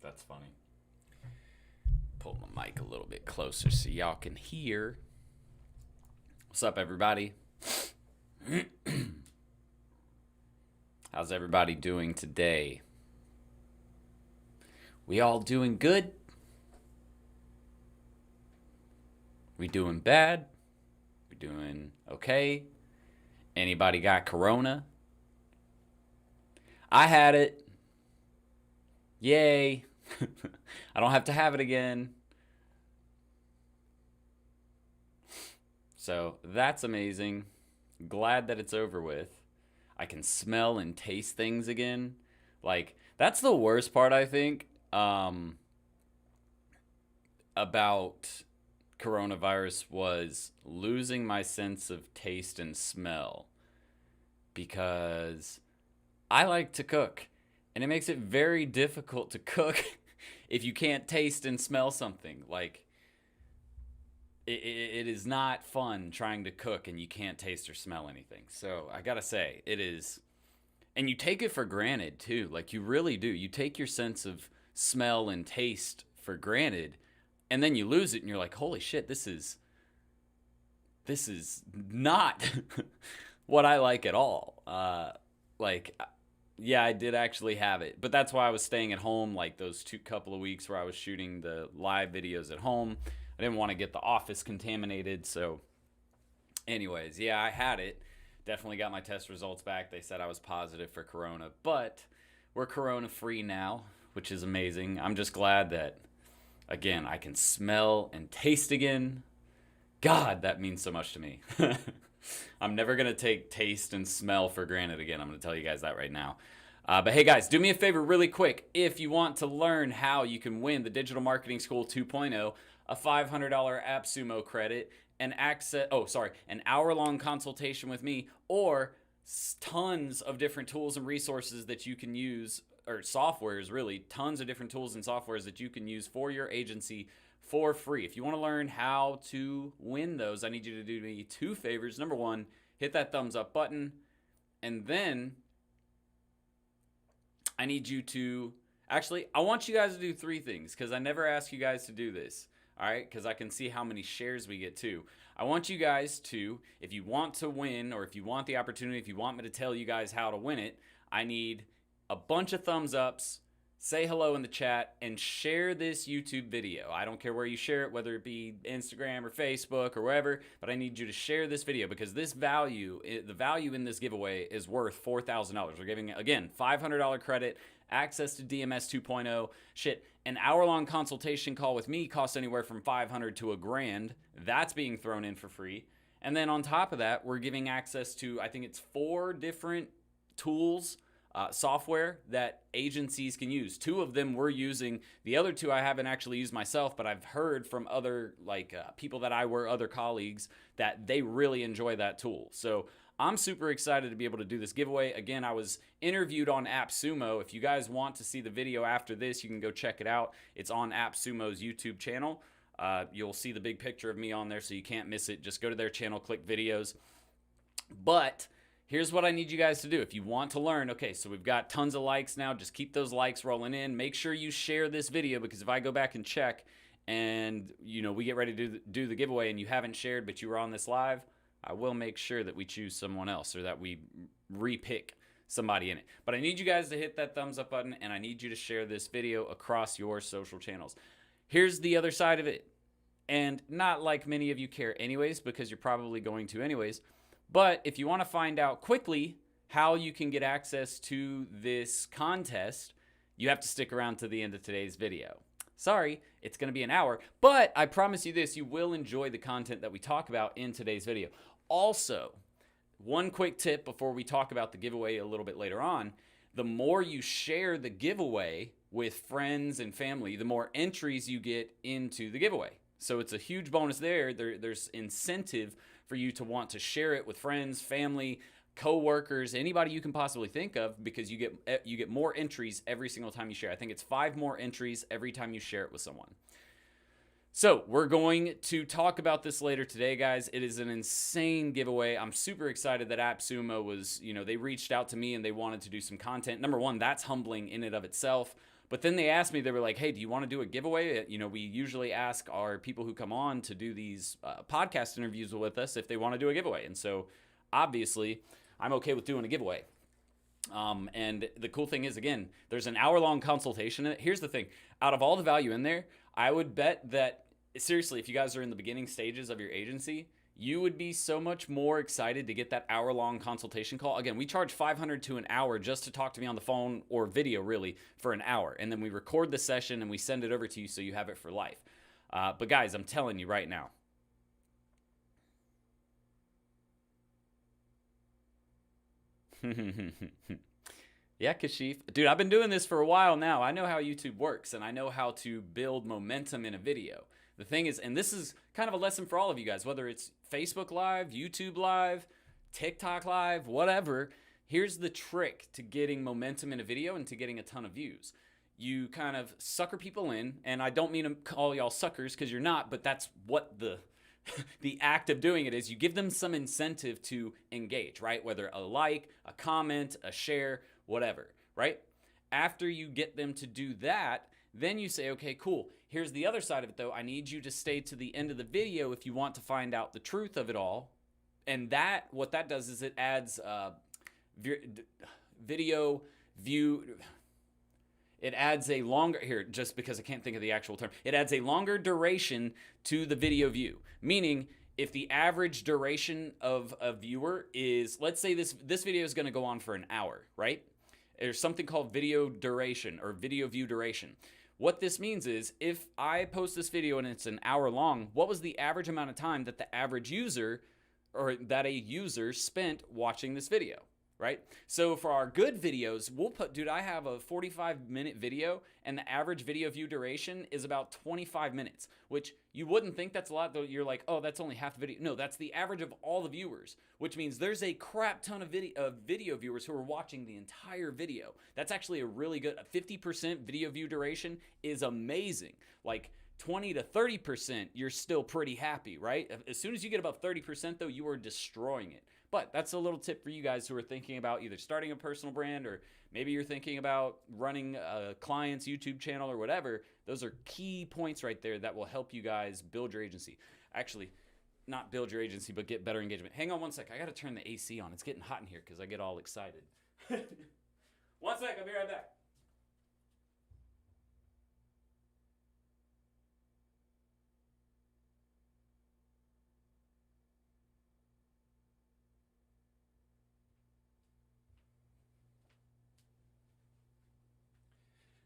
That's funny. Pull my mic a little bit closer so y'all can hear. What's up, everybody? How's everybody doing today? We all doing good? We doing bad? We doing okay? Anybody got corona? I had it. Yay. I don't have to have it again. So that's amazing. Glad that it's over with. I can smell and taste things again. Like, that's the worst part, I think, about coronavirus was losing my sense of taste and smell, because I like to cook, and it makes it very difficult to cook if you can't taste and smell something. Like, it is not fun trying to cook and you can't taste or smell anything. So I gotta say, it is, and you take it for granted too. Like, you really do. You take your sense of smell and taste for granted, and then you lose it, and you're like, holy shit, this is not what I like at all. Yeah, I did actually have it, but that's why I was staying at home, like those couple of weeks where I was shooting the live videos at home. I didn't want to get the office contaminated. So anyways, yeah, I had it. Definitely got my test results back. They said I was positive for corona, but we're corona free now, which is amazing. I'm just glad that, again, I can smell and taste again. God, that means so much to me. I'm never going to take taste and smell for granted again. I'm going to tell you guys that right now. But hey, guys, do me a favor really quick. If you want to learn how you can win the Digital Marketing School 2.0, a $500 Appsumo credit, an hour-long consultation with me, or tons of different tools and resources that you can use, or softwares really, tons of different tools and softwares that you can use for your agency for free. If you want to learn how to win those, I need you to do me two favors. Number one, hit that thumbs up button, and then I need you to, actually, I want you guys to do three things, because I never ask you guys to do this. All right, because I can see how many shares we get too. I want you guys to, if you want to win, or if you want the opportunity, if you want me to tell you guys how to win it, I need a bunch of thumbs ups, say hello in the chat, and share this YouTube video. I don't care where you share it, whether it be Instagram or Facebook or wherever, but I need you to share this video, because this value, the value in this giveaway is worth $4,000. We're giving, again, $500 credit, access to DMS 2.0, shit. An hour-long consultation call with me costs anywhere from $500 to $1,000. That's being thrown in for free. And then on top of that, we're giving access to, I think it's 4 different tools, software that agencies can use. 2 of them we're using. The other 2 I haven't actually used myself, but I've heard from other people that other colleagues, that they really enjoy that tool. So I'm super excited to be able to do this giveaway. Again, I was interviewed on Appsumo. If you guys want to see the video after this, you can go check it out. It's on Appsumo's YouTube channel. You'll see the big picture of me on there, so you can't miss it. Just go to their channel, click videos. But here's what I need you guys to do. If you want to learn, okay, so we've got tons of likes now. Just keep those likes rolling in. Make sure you share this video, because if I go back and check and, we get ready to do the giveaway and you haven't shared, but you were on this live, I will make sure that we choose someone else, or that we repick somebody in it. But I need you guys to hit that thumbs up button, and I need you to share this video across your social channels. Here's the other side of it. And not like many of you care anyways, because you're probably going to anyways. But if you want to find out quickly how you can get access to this contest, you have to stick around to the end of today's video. Sorry, it's going to be an hour, but I promise you this, you will enjoy the content that we talk about in today's video. Also, one quick tip before we talk about the giveaway a little bit later on: the more you share the giveaway with friends and family, the more entries you get into the giveaway. So it's a huge bonus there. There's incentive for you to want to share it with friends, family, co-workers, anybody you can possibly think of, because you get more entries every single time you share. I think it's 5 more entries every time you share it with someone. So we're going to talk about this later today, guys. It is an insane giveaway. I'm super excited that Appsumo was, they reached out to me and they wanted to do some content. Number one, that's humbling in and of itself. But then they asked me, they were like, hey, do you want to do a giveaway? We usually ask our people who come on to do these podcast interviews with us if they want to do a giveaway. And so obviously I'm okay with doing a giveaway. And the cool thing is, again, there's an hour-long consultation. Here's the thing. Out of all the value in there, I would bet that, seriously, if you guys are in the beginning stages of your agency, you would be so much more excited to get that hour-long consultation call. Again, we charge $500 to an hour just to talk to me on the phone or video, really, for an hour. And then we record the session and we send it over to you so you have it for life. But guys, I'm telling you right now, yeah, Kashif. Dude, I've been doing this for a while now. I know how YouTube works, and I know how to build momentum in a video. The thing is, and this is kind of a lesson for all of you guys, whether it's Facebook Live, YouTube Live, TikTok Live, whatever, here's the trick to getting momentum in a video and to getting a ton of views. You kind of sucker people in, and I don't mean to call y'all suckers because you're not, but that's what the act of doing it is. You give them some incentive to engage, right? Whether a like, a comment, a share, whatever, right? After you get them to do that, then you say, okay, cool. Here's the other side of it though. I need you to stay to the end of the video if you want to find out the truth of it all. And what that does is it adds video view. It adds a longer, here, just because I can't think of the actual term, it adds a longer duration to the video view. Meaning, if the average duration of a viewer is, let's say this video is going to go on for an hour, right? There's something called video duration or video view duration. What this means is, if I post this video and it's an hour long, what was the average amount of time that the average user or that a user spent watching this video? Right? So for our good videos, we'll put, dude, I have a 45-minute video and the average video view duration is about 25 minutes, which you wouldn't think that's a lot, though. You're like, oh, that's only half the video. No, that's the average of all the viewers, which means there's a crap ton of video viewers who are watching the entire video. That's actually a really good, 50% video view duration is amazing. Like 20 to 30%, you're still pretty happy, right? As soon as you get above 30%, though, you are destroying it. But that's a little tip for you guys who are thinking about either starting a personal brand or maybe you're thinking about running a client's YouTube channel or whatever. Those are key points right there that will help you guys build your agency. Actually, not build your agency, but get better engagement. Hang on one sec. I got to turn the AC on. It's getting hot in here because I get all excited. 1 sec. I'll be right back.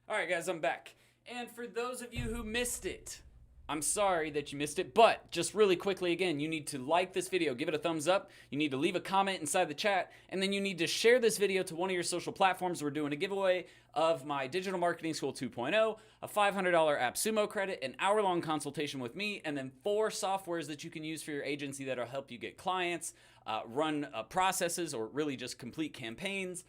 All right, guys, I'm back. And for those of you who missed it, I'm sorry that you missed it, but just really quickly again, you need to like this video, give it a thumbs up, you need to leave a comment inside the chat, and then you need to share this video to one of your social platforms. We're doing a giveaway of my Digital Marketing School 2.0, a $500 Appsumo credit, an hour-long consultation with me, and then 4 softwares that you can use for your agency that'll help you get clients, run processes, or really just complete campaigns.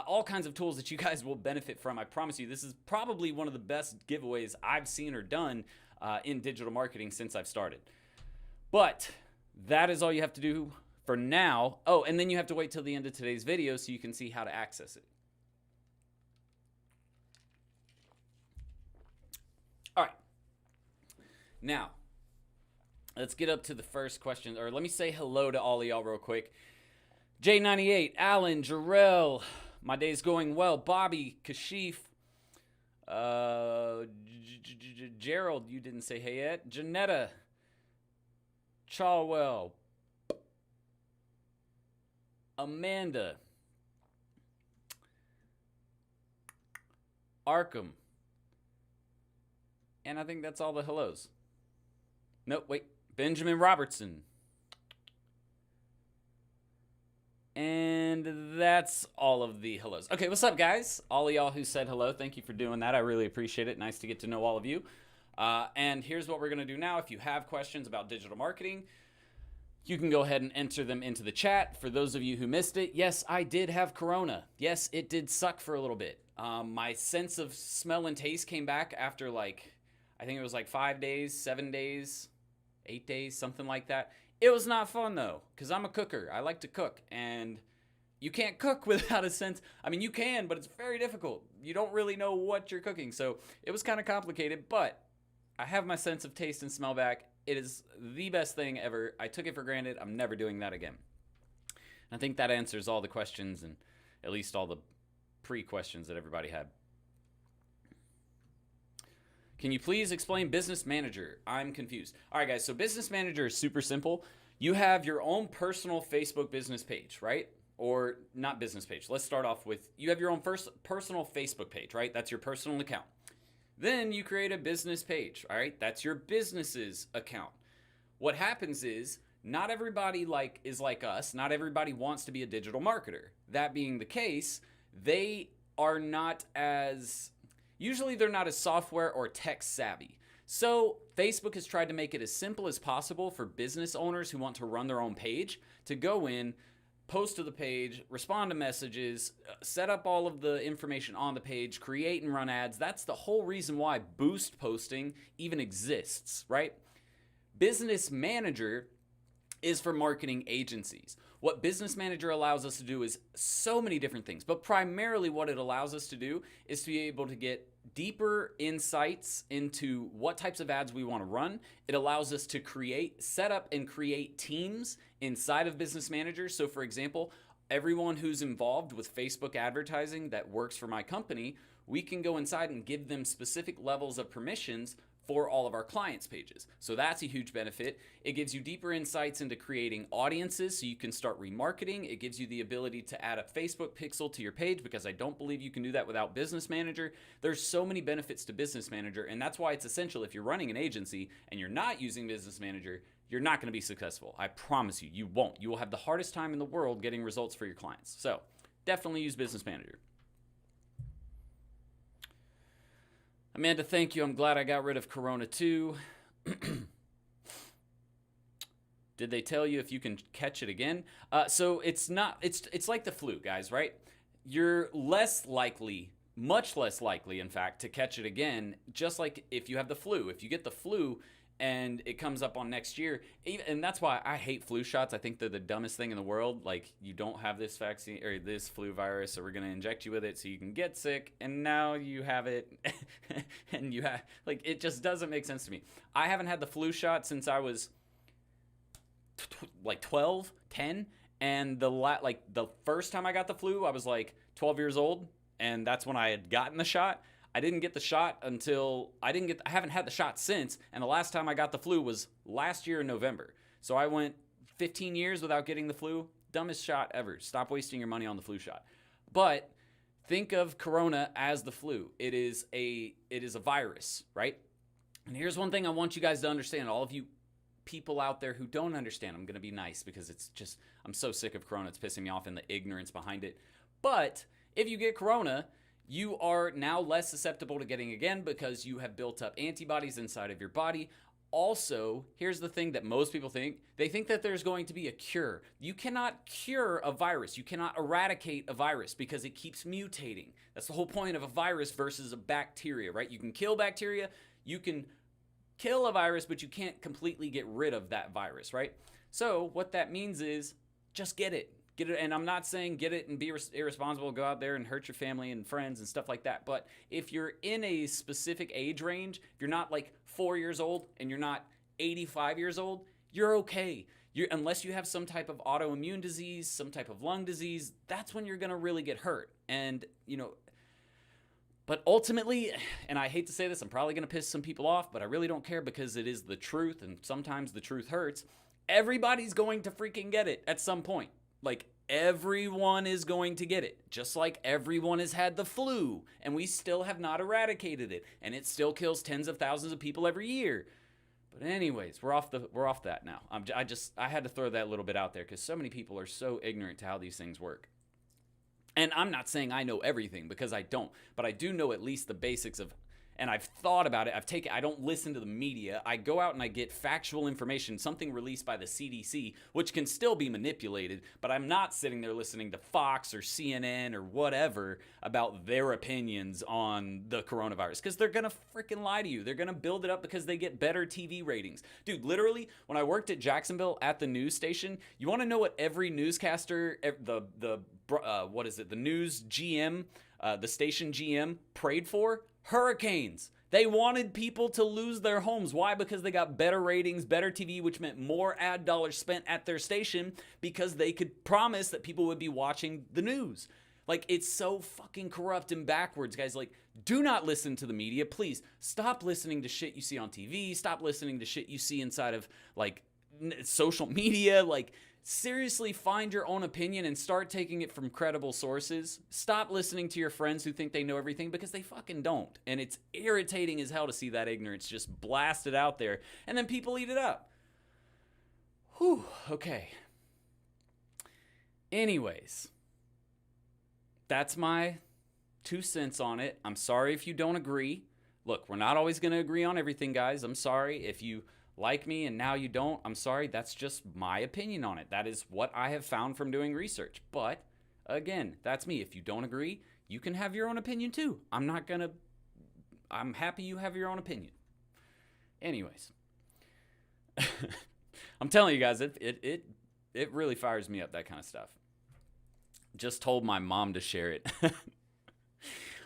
All kinds of tools that you guys will benefit from. I promise you, this is probably one of the best giveaways I've seen or done in digital marketing since I've started. But that is all you have to do for now. Oh, and then you have to wait till the end of today's video so you can see how to access it. All right. Now, let's get up to the first question. Or let me say hello to all of y'all real quick. J98, Alan, Jarrell, my day's going well. Bobby, Kashif, Gerald, you didn't say hey yet. Janetta, Charwell, Amanda, Arkham, and I think that's all the hellos. Nope, wait. Benjamin Robertson. And that's all of the hellos. Okay, what's up, guys? All of y'all who said hello, thank you for doing that. I really appreciate it. Nice to get to know all of you. And here's what we're going to do now. If you have questions about digital marketing, you can go ahead and enter them into the chat. For those of you who missed it, yes, I did have corona. Yes, it did suck for a little bit. My sense of smell and taste came back after I think it was like 5 days, 7 days, 8 days, something like that. It was not fun though, because I'm a cooker. I like to cook, and you can't cook without a sense. I mean, you can, but it's very difficult. You don't really know what you're cooking. So it was kind of complicated, but I have my sense of taste and smell back. It is the best thing ever. I took it for granted. I'm never doing that again. And I think that answers all the questions, and at least all the pre-questions that everybody had. Can you please explain Business Manager? I'm confused. All right, guys. So Business Manager is super simple. You have your own personal Facebook business page, right? Or not business page. Let's start off with, you have your own personal Facebook page, right? That's your personal account. Then you create a business page, all right? That's your business's account. What happens is, not everybody is like us. Not everybody wants to be a digital marketer. That being the case, they are not as... Usually they're not as software or tech savvy. So Facebook has tried to make it as simple as possible for business owners who want to run their own page to go in, post to the page, respond to messages, set up all of the information on the page, create and run ads. That's the whole reason why boost posting even exists, right? Business Manager is for marketing agencies. What Business Manager allows us to do is so many different things, but primarily what it allows us to do is to be able to get deeper insights into what types of ads we want to run. It allows us to set up and create teams inside of Business Manager. So for example, everyone who's involved with Facebook advertising that works for my company, we can go inside and give them specific levels of permissions for all of our clients' pages. So that's a huge benefit. It gives you deeper insights into creating audiences so you can start remarketing. It gives you the ability to add a Facebook pixel to your page, because I don't believe you can do that without Business Manager. There's so many benefits to Business Manager, and that's why it's essential. If you're running an agency and you're not using Business Manager, you're not going to be successful. I promise you, you won't. You will have the hardest time in the world getting results for your clients. So definitely use Business Manager. Amanda, thank you. I'm glad I got rid of Corona too. Did they tell you if you can catch it again? So it's not, it's like the flu, guys, right? You're less likely, much less likely, in fact, to catch it again, just like if you have the flu. If you get the flu and it comes up on next year, and that's why I hate flu shots. I think they're the dumbest thing in the world. Like, you don't have this vaccine or this flu virus, so we're going to inject you with it so you can get sick, and now you have it. And you have, like, it just doesn't make sense to me. I haven't had the flu shot since I was like 12, 10, and the first time I got the flu, I was like 12 years old, and that's when I had gotten the shot. I didn't get the shot until I haven't had the shot since, and the last time I got the flu was last year in November. So I went 15 years without getting the flu. Dumbest shot ever. Stop wasting your money on the flu shot. But think of Corona as the flu. It is a virus, right? And here's one thing I want you guys to understand. All of you people out there who don't understand, I'm going to be nice, because I'm so sick of Corona. It's pissing me off, and the ignorance behind it. But if you get Corona, you are now less susceptible to getting again, because you have built up antibodies inside of your body. Also, here's the thing that most people think. They think that there's going to be a cure. You cannot cure a virus. You cannot eradicate a virus, because it keeps mutating. That's the whole point of a virus versus a bacteria, right? You can kill bacteria. You can kill a virus, but you can't completely get rid of that virus, right? So what that means is just get it. Get it, and I'm not saying get it and be irresponsible, go out there and hurt your family and friends and stuff like that. But if you're in a specific age range, if you're not like 4 years old and you're not 85 years old, you're okay. Unless you have some type of autoimmune disease, some type of lung disease, that's when you're going to really get hurt. And, but ultimately, and I hate to say this, I'm probably going to piss some people off, but I really don't care, because it is the truth, and sometimes the truth hurts. Everybody's going to freaking get it at some point. Like, everyone is going to get it, just like everyone has had the flu, and we still have not eradicated it, and it still kills tens of thousands of people every year. But anyways, we're off that now. I had to throw that little bit out there, because so many people are so ignorant to how these things work. And I'm not saying I know everything, because I don't, but I do know at least the basics of, and I've thought about it. I don't listen to the media. I go out and I get factual information, something released by the CDC, which can still be manipulated, but I'm not sitting there listening to Fox or CNN or whatever about their opinions on the coronavirus, because they're going to freaking lie to you. They're going to build it up because they get better TV ratings. Dude, literally, when I worked at Jacksonville at the news station, you want to know what every newscaster, the news GM, the station GM prayed for? Hurricanes. They wanted people to lose their homes. Why? Because they got better ratings, better TV, which meant more ad dollars spent at their station because they could promise that people would be watching the news. Like, it's so fucking corrupt and backwards, guys. Like, do not listen to the media. Please stop listening to shit you see on TV. Stop listening to shit you see inside of, like, social media. Like, seriously, find your own opinion and start taking it from credible sources. Stop listening to your friends who think they know everything, because they fucking don't. And it's irritating as hell to see that ignorance just blasted out there, and then people eat it up. Whew, okay. Anyways, that's my 2 cents on it. I'm sorry if you don't agree. Look, we're not always going to agree on everything, guys. I'm sorry if you like me and now you don't. I'm sorry. That's just my opinion on it. That is what I have found from doing research. But again, that's me. If you don't agree, you can have your own opinion too. I'm happy you have your own opinion. Anyways, I'm telling you guys, it really fires me up, that kind of stuff. Just told my mom to share it.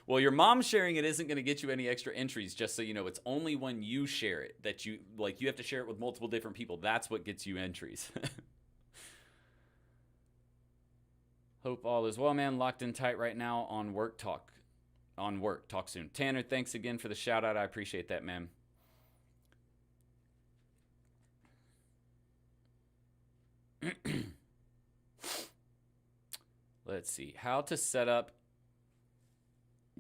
Well, your mom sharing it isn't going to get you any extra entries, just so you know. It's only when you share it that you have to share it with multiple different people. That's what gets you entries. Hope all is well, man. Locked in tight right now on work talk. Talk soon. Tanner, thanks again for the shout out. I appreciate that, man. Let's see. How to set up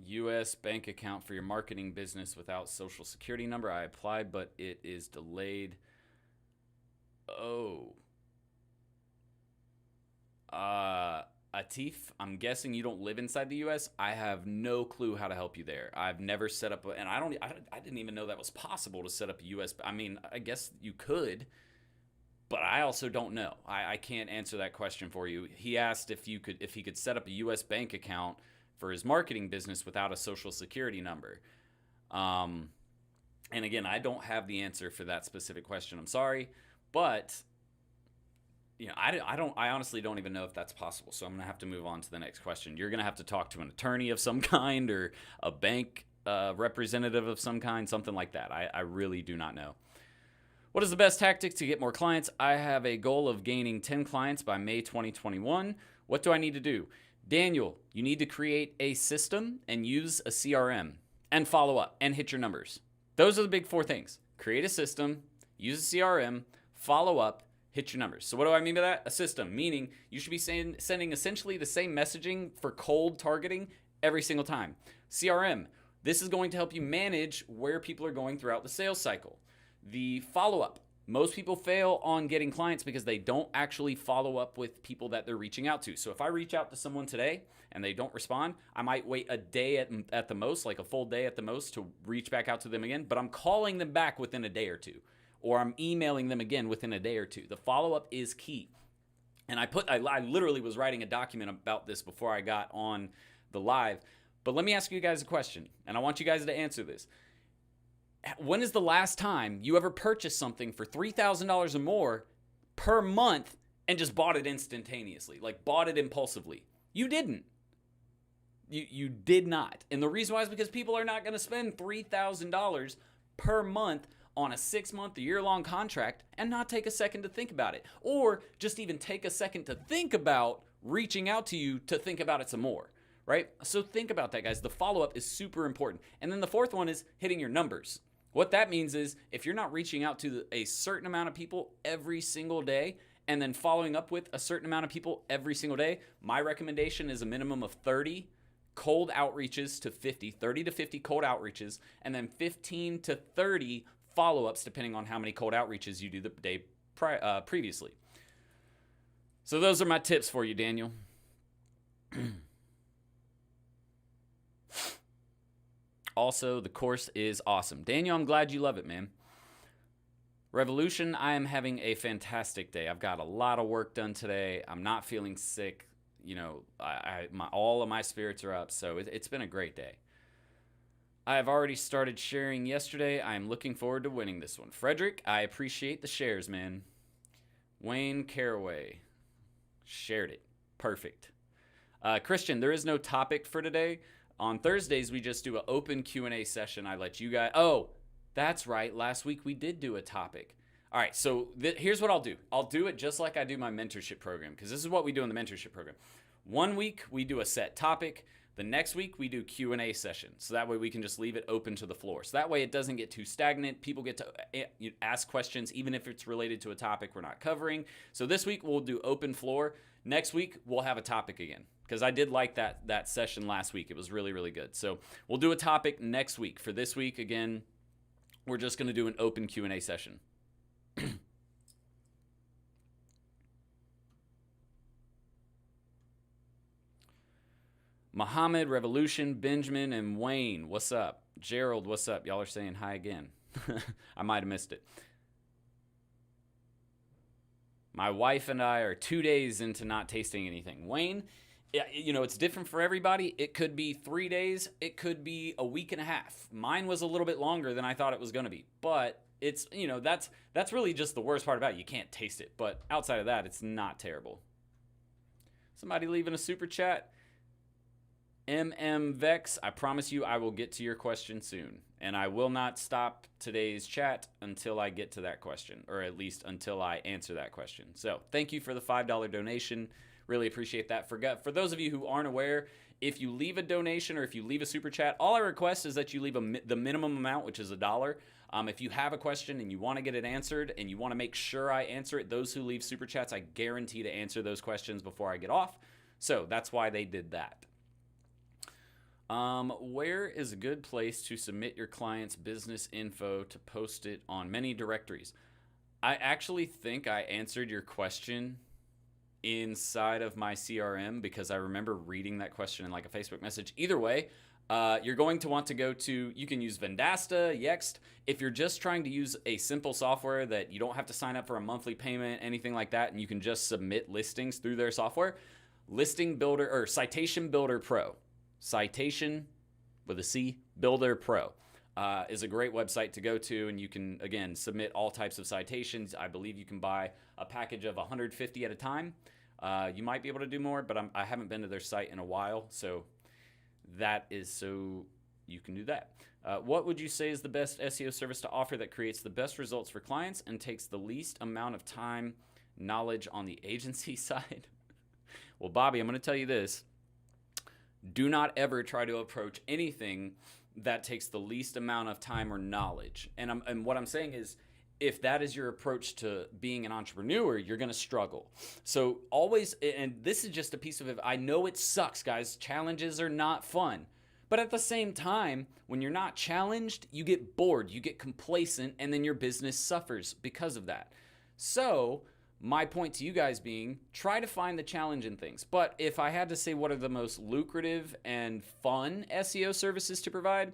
U.S. bank account for your marketing business without social security number. I applied, but it is delayed. Oh. Atif, I'm guessing you don't live inside the U.S. I have no clue how to help you there. I've never set up, and I didn't even know that was possible to set up a U.S. I mean, I guess you could, but I also don't know. I can't answer that question for you. He asked if he could set up a U.S. bank account for his marketing business without a social security number. And again, I don't have the answer for that specific question. I'm sorry, but you know, I honestly don't even know if that's possible. So I'm going to have to move on to the next question. You're going to have to talk to an attorney of some kind or a bank representative of some kind, something like that. I really do not know. What is the best tactic to get more clients? I have a goal of gaining 10 clients by May 2021. What do I need to do? Daniel, you need to create a system and use a CRM and follow up and hit your numbers. Those are the big 4 things. Create a system, use a CRM, follow up, hit your numbers. So what do I mean by that? A system, meaning you should be sending essentially the same messaging for cold targeting every single time. CRM, this is going to help you manage where people are going throughout the sales cycle. The follow-up. Most people fail on getting clients because they don't actually follow up with people that they're reaching out to. So if I reach out to someone today and they don't respond, I might wait a day at the most, like a full day at the most, to reach back out to them again. But I'm calling them back within a day or two, or I'm emailing them again within a day or two. The follow-up is key. And I literally was writing a document about this before I got on the live. But let me ask you guys a question, and I want you guys to answer this. When is the last time you ever purchased something for $3,000 or more per month and just bought it instantaneously, like bought it impulsively? You didn't. You did not. And the reason why is because people are not going to spend $3,000 per month on a 6-month or year-long contract and not take a second to think about it, or just even take a second to think about reaching out to you to think about it some more, right? So think about that, guys. The follow-up is super important. And then the 4th one is hitting your numbers. What that means is if you're not reaching out to a certain amount of people every single day and then following up with a certain amount of people every single day, my recommendation is a minimum of 30 cold outreaches to 30 to 50 cold outreaches, and then 15 to 30 follow-ups depending on how many cold outreaches you do the day previously. So those are my tips for you, Daniel. Also, the course is awesome. Daniel, I'm glad you love it, man. Revolution, I am having a fantastic day. I've got a lot of work done today. I'm not feeling sick. You know, all of my spirits are up, so it's been a great day. I have already started sharing yesterday. I am looking forward to winning this one. Frederick, I appreciate the shares, man. Wayne Caraway shared it. Perfect. Christian, there is no topic for today. On Thursdays, we just do an open Q&A session. I let you guys... Oh, that's right. Last week, we did do a topic. All right, so here's what I'll do. I'll do it just like I do my mentorship program, because this is what we do in the mentorship program. 1 week, we do a set topic. The next week, we do Q&A session. So that way, we can just leave it open to the floor. So that way, it doesn't get too stagnant. People get to ask questions, even if it's related to a topic we're not covering. So this week, we'll do open floor. Next week, we'll have a topic again, because I did like that session last week. It was really, really good. So we'll do a topic next week. For this week, again, we're just going to do an open Q&A session. Muhammad, Revolution, Benjamin, and Wayne, what's up? Gerald, what's up? Y'all are saying hi again. I might have missed it. My wife and I are 2 days into not tasting anything. Wayne, you know, it's different for everybody. It could be 3 days. It could be a week and a half. Mine was a little bit longer than I thought it was going to be. But it's, you know, that's really just the worst part about it. You can't taste it. But outside of that, it's not terrible. Somebody leaving a super chat. Vex, I promise you I will get to your question soon. And I will not stop today's chat until I get to that question, or at least until I answer that question. So thank you for the $5 donation. Really appreciate that. For those of you who aren't aware, if you leave a donation or if you leave a super chat, all I request is that you leave the minimum amount, which is $1. If you have a question and you want to get it answered and you want to make sure I answer it, those who leave super chats, I guarantee to answer those questions before I get off. So that's why they did that. Where is a good place to submit your client's business info to post it on many directories? I actually think I answered your question inside of my CRM, because I remember reading that question in like a Facebook message. Either way, you're going to want to go to, you can use Vendasta, Yext. If you're just trying to use a simple software that you don't have to sign up for a monthly payment, anything like that, and you can just submit listings through their software, Listing Builder or Citation Builder Pro. Citation with a C, Builder Pro is a great website to go to, and you can, again, submit all types of citations. I believe you can buy a package of 150 at a time. You might be able to do more, but I haven't been to their site in a while, so that is so you can do that. What would you say is the best SEO service to offer that creates the best results for clients and takes the least amount of time, knowledge on the agency side? Well, Bobby, I'm going to tell you this. Do not ever try to approach anything that takes the least amount of time or knowledge. And what I'm saying is, if that is your approach to being an entrepreneur, you're going to struggle. So always, and this is just a piece of it. I know it sucks, guys. Challenges are not fun. But at the same time, when you're not challenged, you get bored, you get complacent, and then your business suffers because of that. So my point to you guys being, try to find the challenge in things. But if I had to say what are the most lucrative and fun SEO services to provide,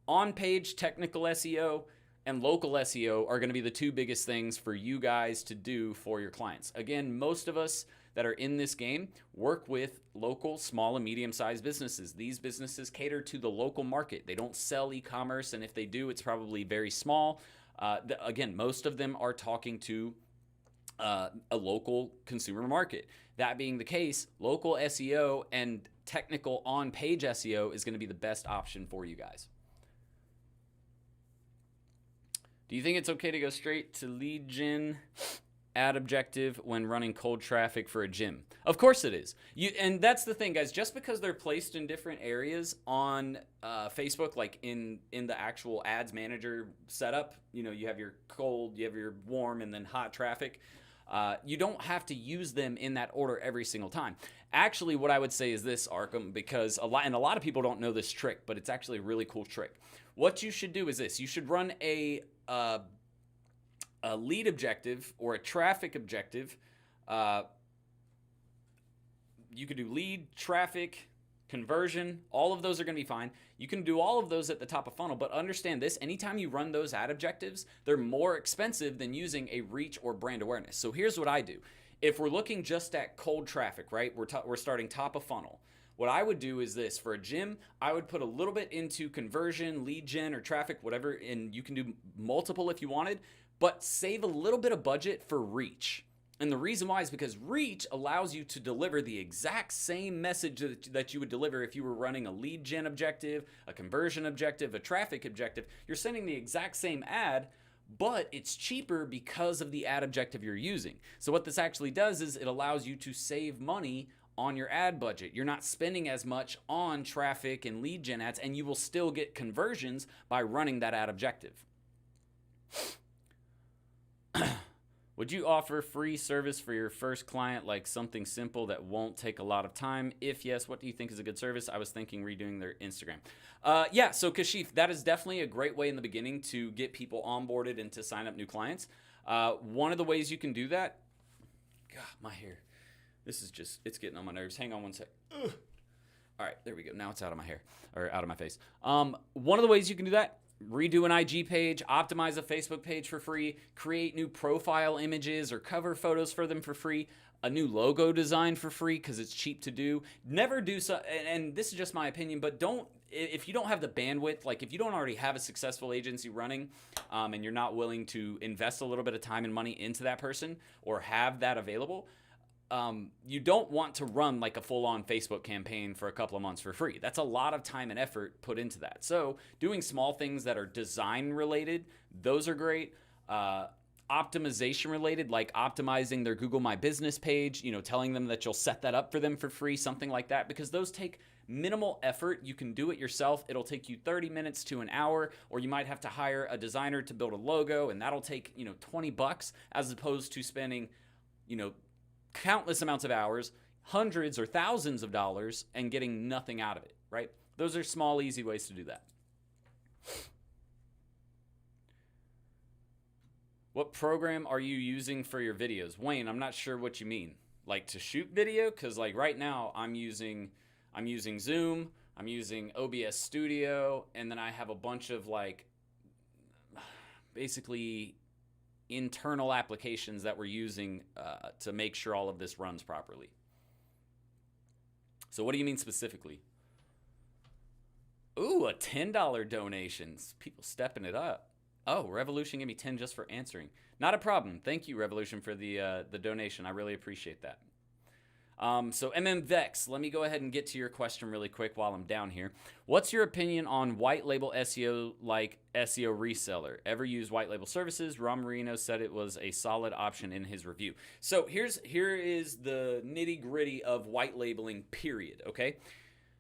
on-page technical SEO and local SEO are going to be the two biggest things for you guys to do for your clients. Again, most of us that are in this game work with local, small, and medium-sized businesses. These businesses cater to the local market. They don't sell e-commerce, and if they do, it's probably very small. Again, most of them are talking to a local consumer market. That being the case, local SEO and technical on-page SEO is going to be the best option for you guys. Do you think it's okay to go straight to lead gen ad objective when running cold traffic for a gym? Of course it is. And that's the thing, guys. Just because they're placed in different areas on Facebook, like in the actual ads manager setup, you know, you have your cold, you have your warm, and then hot traffic. You don't have to use them in that order every single time. Actually, what I would say is this, Arkham, because a lot of people don't know this trick, but it's actually a really cool trick. What you should do is this. You should run a lead objective or a traffic objective. You could do lead, traffic, conversion, all of those are going to be fine. You can do all of those at the top of funnel, but understand this, anytime you run those ad objectives, they're more expensive than using a reach or brand awareness. So here's what I do. If we're looking just at cold traffic, right, we're starting top of funnel. What I would do is this. For a gym, I would put a little bit into conversion, lead gen, or traffic, whatever, and you can do multiple if you wanted, but save a little bit of budget for reach. And the reason why is because reach allows you to deliver the exact same message that you would deliver if you were running a lead gen objective, a conversion objective, a traffic objective. You're sending the exact same ad, but it's cheaper because of the ad objective you're using. So what this actually does is it allows you to save money on your ad budget. You're not spending as much on traffic and lead gen ads, and you will still get conversions by running that ad objective. Would you offer free service for your first client, like something simple that won't take a lot of time? If yes, what do you think is a good service? I was thinking redoing their Instagram. Yeah, so Kashif, that is definitely a great way in the beginning to get people onboarded and to sign up new clients. One of the ways you can do that, God, my hair. This is just, it's getting on my nerves. Hang on one sec. Ugh. All right, there we go. Now it's out of my hair, or out of my face. One of the ways you can do that, redo an IG page, optimize a Facebook page for free, create new profile images or cover photos for them for free, a new logo design for free because it's cheap to do. Never do so, and this is just my opinion, but don't, if you don't have the bandwidth, like if you don't already have a successful agency running and you're not willing to invest a little bit of time and money into that person or have that available, you don't want to run like a full-on Facebook campaign for a couple of months for free. That's a lot of time and effort put into that. So doing small things that are design related, those are great. Optimization related, like optimizing their Google My Business page, telling them that you'll set that up for them for free, something like that, because those take minimal effort. You can do it yourself. It'll take you 30 minutes to an hour, or you might have to hire a designer to build a logo, and that'll take, $20 as opposed to spending, countless amounts of hours, hundreds or thousands of dollars, and getting nothing out of it, right? Those are small, easy ways to do that. What program are you using for your videos? Wayne, I'm not sure what you mean. Like to shoot video? Because like right now I'm using Zoom, I'm using OBS Studio, and then I have a bunch of like basically internal applications that we're using to make sure all of this runs properly. So what do you mean specifically? Ooh, a $10 donations. People stepping it up. Oh, Revolution gave me 10 just for answering. Not a problem. Thank you, Revolution, for the donation. I really appreciate that. So Vex, let me go ahead and get to your question really quick while I'm down here. What's your opinion on white label SEO like SEO reseller? Ever use white label services? Ron Marino said it was a solid option in his review. So here is the nitty gritty of white labeling, period. Okay.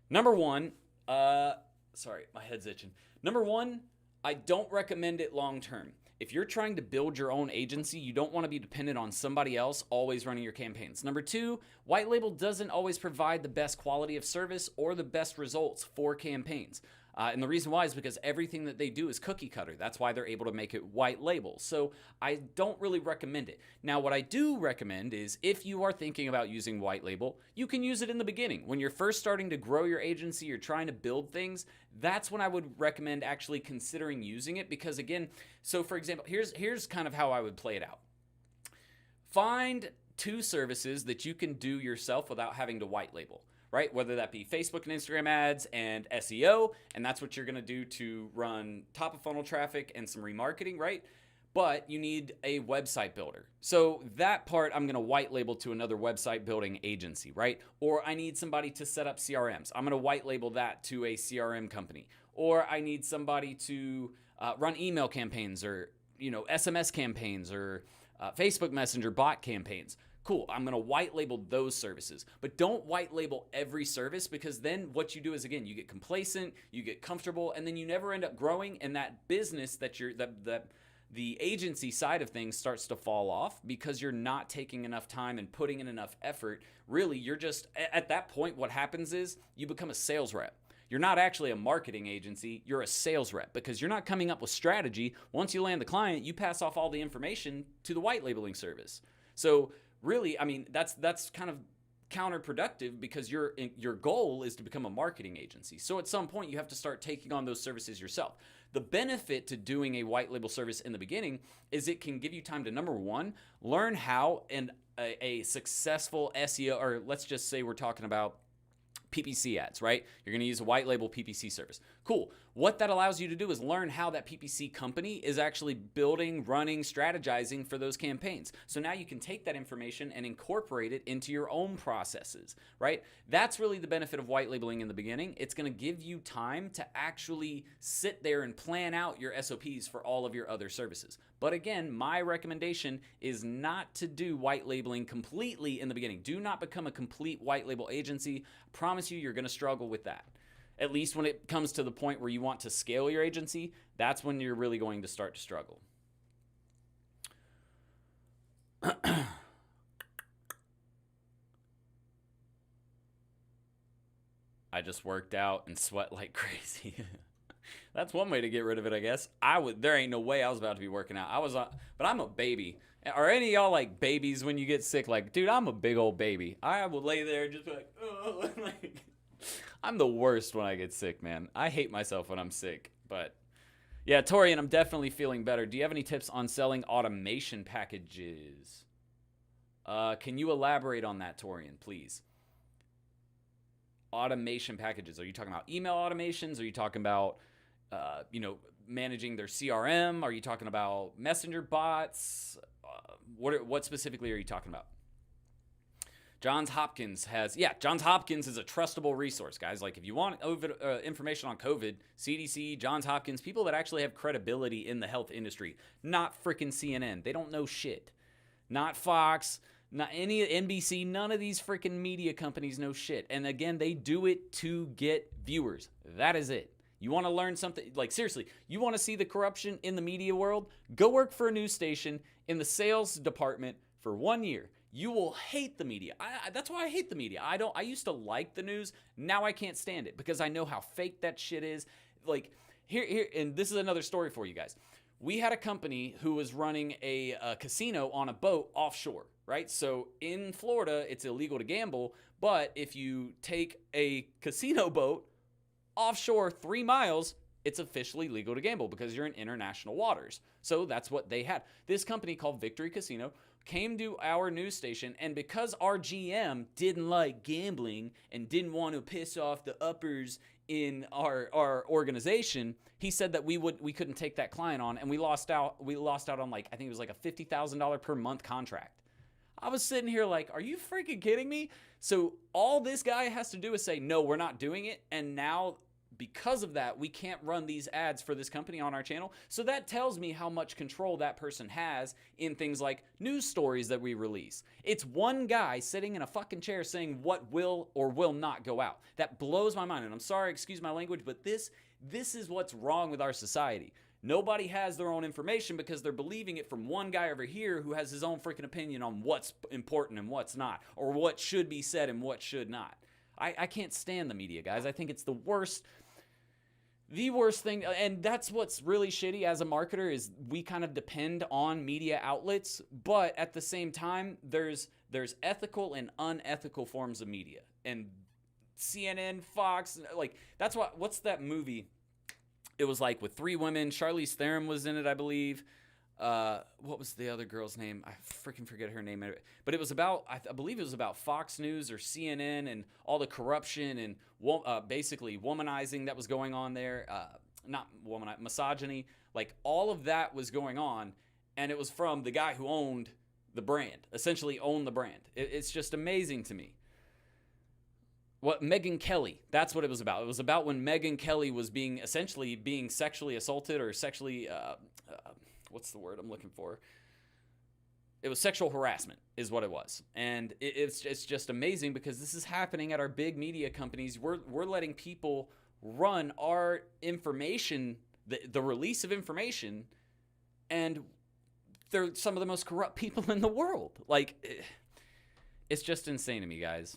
Number one, sorry, my head's itching. Number one, I don't recommend it long term. If you're trying to build your own agency, you don't want to be dependent on somebody else always running your campaigns. Number two, white label doesn't always provide the best quality of service or the best results for campaigns. And the reason why is because everything that they do is cookie cutter. That's why they're able to make it white label. So I don't really recommend it. Now, what I do recommend is if you are thinking about using white label, you can use it in the beginning. When you're first starting to grow your agency, you're trying to build things, that's when I would recommend actually considering using it. Because again, so for example, here's kind of how I would play it out. Find 2 services that you can do yourself without having to white label. Right? Whether that be Facebook and Instagram ads and SEO, and that's what you're going to do to run top of funnel traffic and some remarketing, right? But you need a website builder. So that part I'm going to white label to another website building agency, right? Or I need somebody to set up CRMs. I'm going to white label that to a CRM company. Or I need somebody to run email campaigns or, SMS campaigns or Facebook Messenger bot campaigns. Cool, I'm gonna white label those services, but don't white label every service, because then what you do is, again, you get complacent, you get comfortable, and then you never end up growing, and that business that the agency side of things starts to fall off because you're not taking enough time and putting in enough effort. Really, you're just, at that point, what happens is you become a sales rep. You're not actually a marketing agency, you're a sales rep, because you're not coming up with strategy. Once you land the client, you pass off all the information to the white labeling service. So really, I mean, that's kind of counterproductive because your goal is to become a marketing agency. So at some point you have to start taking on those services yourself. The benefit to doing a white label service in the beginning is it can give you time to, number one, learn how a successful SEO, or let's just say we're talking about PPC ads, right? You're going to use a white label PPC service. Cool. What that allows you to do is learn how that PPC company is actually building, running, strategizing for those campaigns. So now you can take that information and incorporate it into your own processes, right? That's really the benefit of white labeling in the beginning. It's going to give you time to actually sit there and plan out your SOPs for all of your other services. But again, my recommendation is not to do white labeling completely in the beginning. Do not become a complete white label agency. I promise you, you're going to struggle with that. At least when it comes to the point where you want to scale your agency, that's when you're really going to start to struggle. I just worked out and sweat like crazy. That's one way to get rid of it, I guess. There ain't no way I was about to be working out. But I'm a baby. Are any of y'all like babies when you get sick? Like, dude, I'm a big old baby. I will lay there and just be like, oh, like, I'm the worst when I get sick, man. I hate myself when I'm sick. But yeah, Torian, I'm definitely feeling better. Do you have any tips on selling automation packages? Can you elaborate on that, Torian, please? Automation packages. Are you talking about email automations? Are you talking about, managing their CRM? Are you talking about messenger bots? What specifically are you talking about? Johns Hopkins is a trustable resource, guys. Like, if you want information on COVID, CDC, Johns Hopkins, people that actually have credibility in the health industry, not freaking CNN. They don't know shit. Not Fox, not any NBC, none of these freaking media companies know shit. And again, they do it to get viewers. That is it. You want to learn something, like, seriously, you want to see the corruption in the media world? Go work for a news station in the sales department for 1 year. You will hate the media. That's why I hate the media. I used to like the news. Now I can't stand it because I know how fake that shit is. Like, here, and this is another story for you guys. We had a company who was running a casino on a boat offshore, right? So in Florida, it's illegal to gamble, but if you take a casino boat offshore 3 miles, it's officially legal to gamble because you're in international waters. So that's what they had. This company called Victory Casino came to our news station, and because our GM didn't like gambling and didn't want to piss off the uppers in our organization, he said that we couldn't take that client on, and we lost out on, like, I think it was like a $50,000 per month contract. I was sitting here like, are you freaking kidding me? So all this guy has to do is say, no, we're not doing it, and now because of that, we can't run these ads for this company on our channel. So that tells me how much control that person has in things like news stories that we release. It's one guy sitting in a fucking chair saying what will or will not go out. That blows my mind. And I'm sorry, excuse my language, but this is what's wrong with our society. Nobody has their own information because they're believing it from one guy over here who has his own freaking opinion on what's important and what's not, or what should be said and what should not. I can't stand the media, guys. I think it's the worst thing, and that's what's really shitty as a marketer, is we kind of depend on media outlets, but at the same time, there's ethical and unethical forms of media. And CNN, Fox, like, that's what's that movie? It was like with 3 women. Charlize Theron was in it, I believe. What was the other girl's name? I freaking forget her name. But it was about, I believe it was about Fox News or CNN and all the corruption and basically womanizing that was going on there. Not womanizing, misogyny. Like, all of that was going on, and it was from the guy who owned the brand, essentially owned the brand. It's just amazing to me. What Megyn Kelly, that's what it was about. It was about when Megyn Kelly was being sexually assaulted or sexually, what's the word I'm looking for? It was sexual harassment is what it was. And it's just amazing because this is happening at our big media companies. We're letting people run our information, the release of information, and they're some of the most corrupt people in the world. Like, it's just insane to me, guys.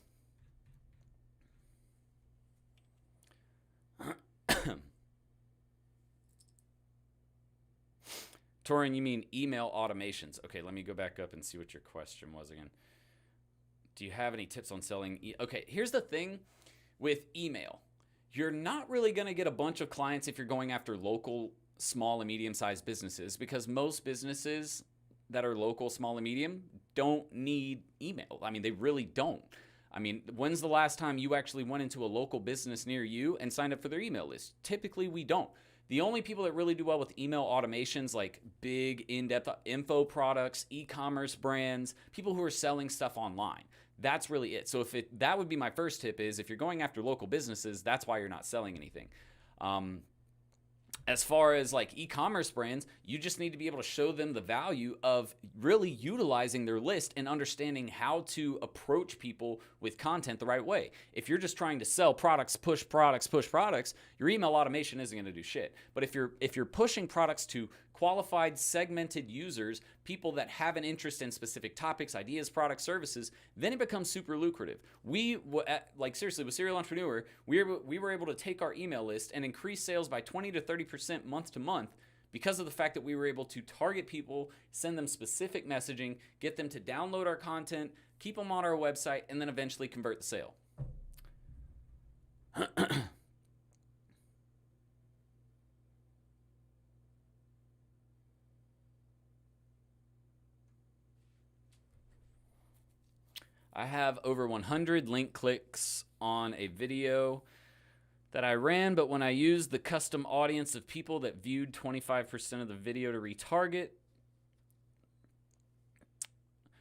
Torin, you mean email automations. Okay, let me go back up and see what your question was again. Do you have any tips on selling? Okay, here's the thing with email. You're not really going to get a bunch of clients if you're going after local, small, and medium-sized businesses, because most businesses that are local, small, and medium don't need email. I mean, they really don't. I mean, when's the last time you actually went into a local business near you and signed up for their email list? Typically, we don't. The only people that really do well with email automations, like big in-depth info products, e-commerce brands, people who are selling stuff online. That's really it. So that would be my first tip, is if you're going after local businesses, that's why you're not selling anything. As far as like e-commerce brands, you just need to be able to show them the value of really utilizing their list and understanding how to approach people with content the right way. If you're just trying to sell products, push products, your email automation isn't going to do shit. But if you're pushing products to qualified, segmented users, people that have an interest in specific topics, ideas, products, services, then it becomes super lucrative. Seriously, with Serial Entrepreneur, we were able to take our email list and increase sales by 20 to 30% month to month because of the fact that we were able to target people, send them specific messaging, get them to download our content, keep them on our website, and then eventually convert the sale. I have over 100 link clicks on a video that I ran, but when I used the custom audience of people that viewed 25% of the video to retarget.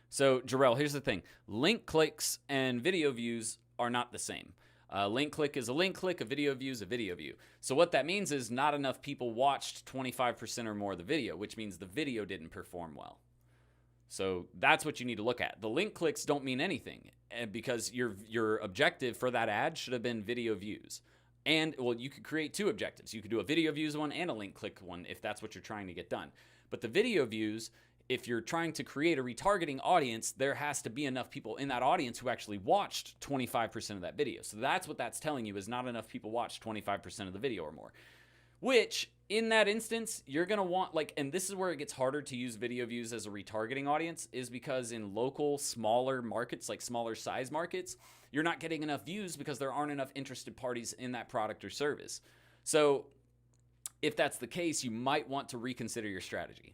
So, Jarrell, here's the thing. Link clicks and video views are not the same. A link click is a link click, a video view is a video view. So what that means is not enough people watched 25% or more of the video, which means the video didn't perform well. So that's what you need to look at. The link clicks don't mean anything because your objective for that ad should have been video views. And, well, you could create two objectives. You could do a video views one and a link click one if that's what you're trying to get done. But the video views, if you're trying to create a retargeting audience, there has to be enough people in that audience who actually watched 25% of that video. So that's what that's telling you, is not enough people watched 25% of the video or more. Which, in that instance, you're going to want, and this is where it gets harder to use video views as a retargeting audience, is because in local, smaller markets, like smaller size markets, you're not getting enough views because there aren't enough interested parties in that product or service. So if that's the case, you might want to reconsider your strategy.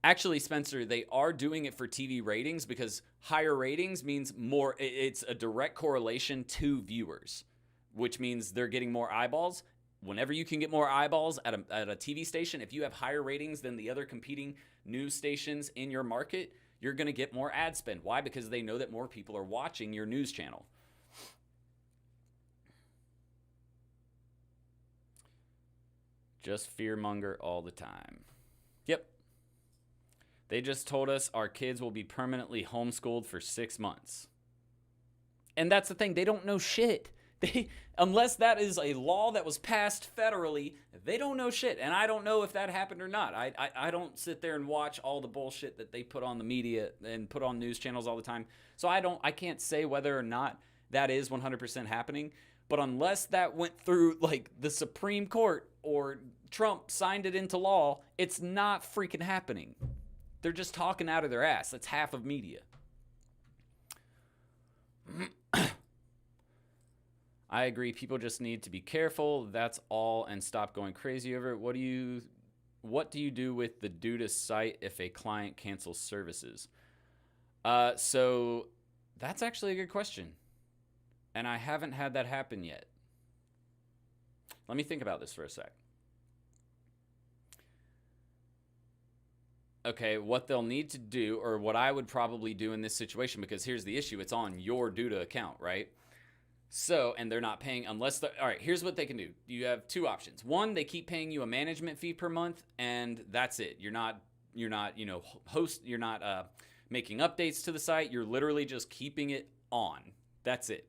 Actually, Spencer, they are doing it for TV ratings because higher ratings means more, it's a direct correlation to viewers, which means they're getting more eyeballs. Whenever you can get more eyeballs at a TV station, if you have higher ratings than the other competing news stations in your market, you're going to get more ad spend. Why? Because they know that more people are watching your news channel. Just fearmonger all the time. Yep. They just told us our kids will be permanently homeschooled for 6 months. And that's the thing. They don't know shit. Unless that is a law that was passed federally, they don't know shit. And I don't know if that happened or not. I don't sit there and watch all the bullshit that they put on the media and put on news channels all the time. So I can't say whether or not that is 100% happening. But unless that went through the Supreme Court or Trump signed it into law, it's not freaking happening. They're just talking out of their ass. That's half of media. I agree. People just need to be careful. That's all, and stop going crazy over it. What do you do with the Duda site if a client cancels services? So that's actually a good question, and I haven't had that happen yet. Let me think about this for a sec. Okay, what they'll need to do, or what I would probably do in this situation, because here's the issue. It's on your Duda account, right? So, and they're not paying unless all right, here's what they can do. You have two options. One, they keep paying you a management fee per month, and that's it. You're not making updates to the site. You're literally just keeping it on. That's it.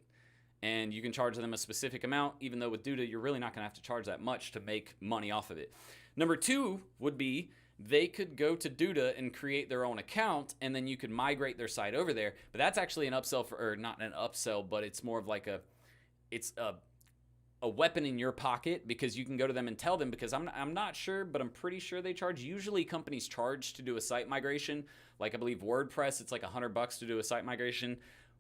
And you can charge them a specific amount, even though with Duda, you're really not going to have to charge that much to make money off of it. Number two would be they could go to Duda and create their own account, and then you could migrate their site over there. But that's actually an upsell or not an upsell, but it's more of a weapon in your pocket, because you can go to them and tell them, because I'm not sure, but I'm pretty sure they charge. Usually companies charge to do a site migration. Like I believe WordPress, it's like $100 to do a site migration,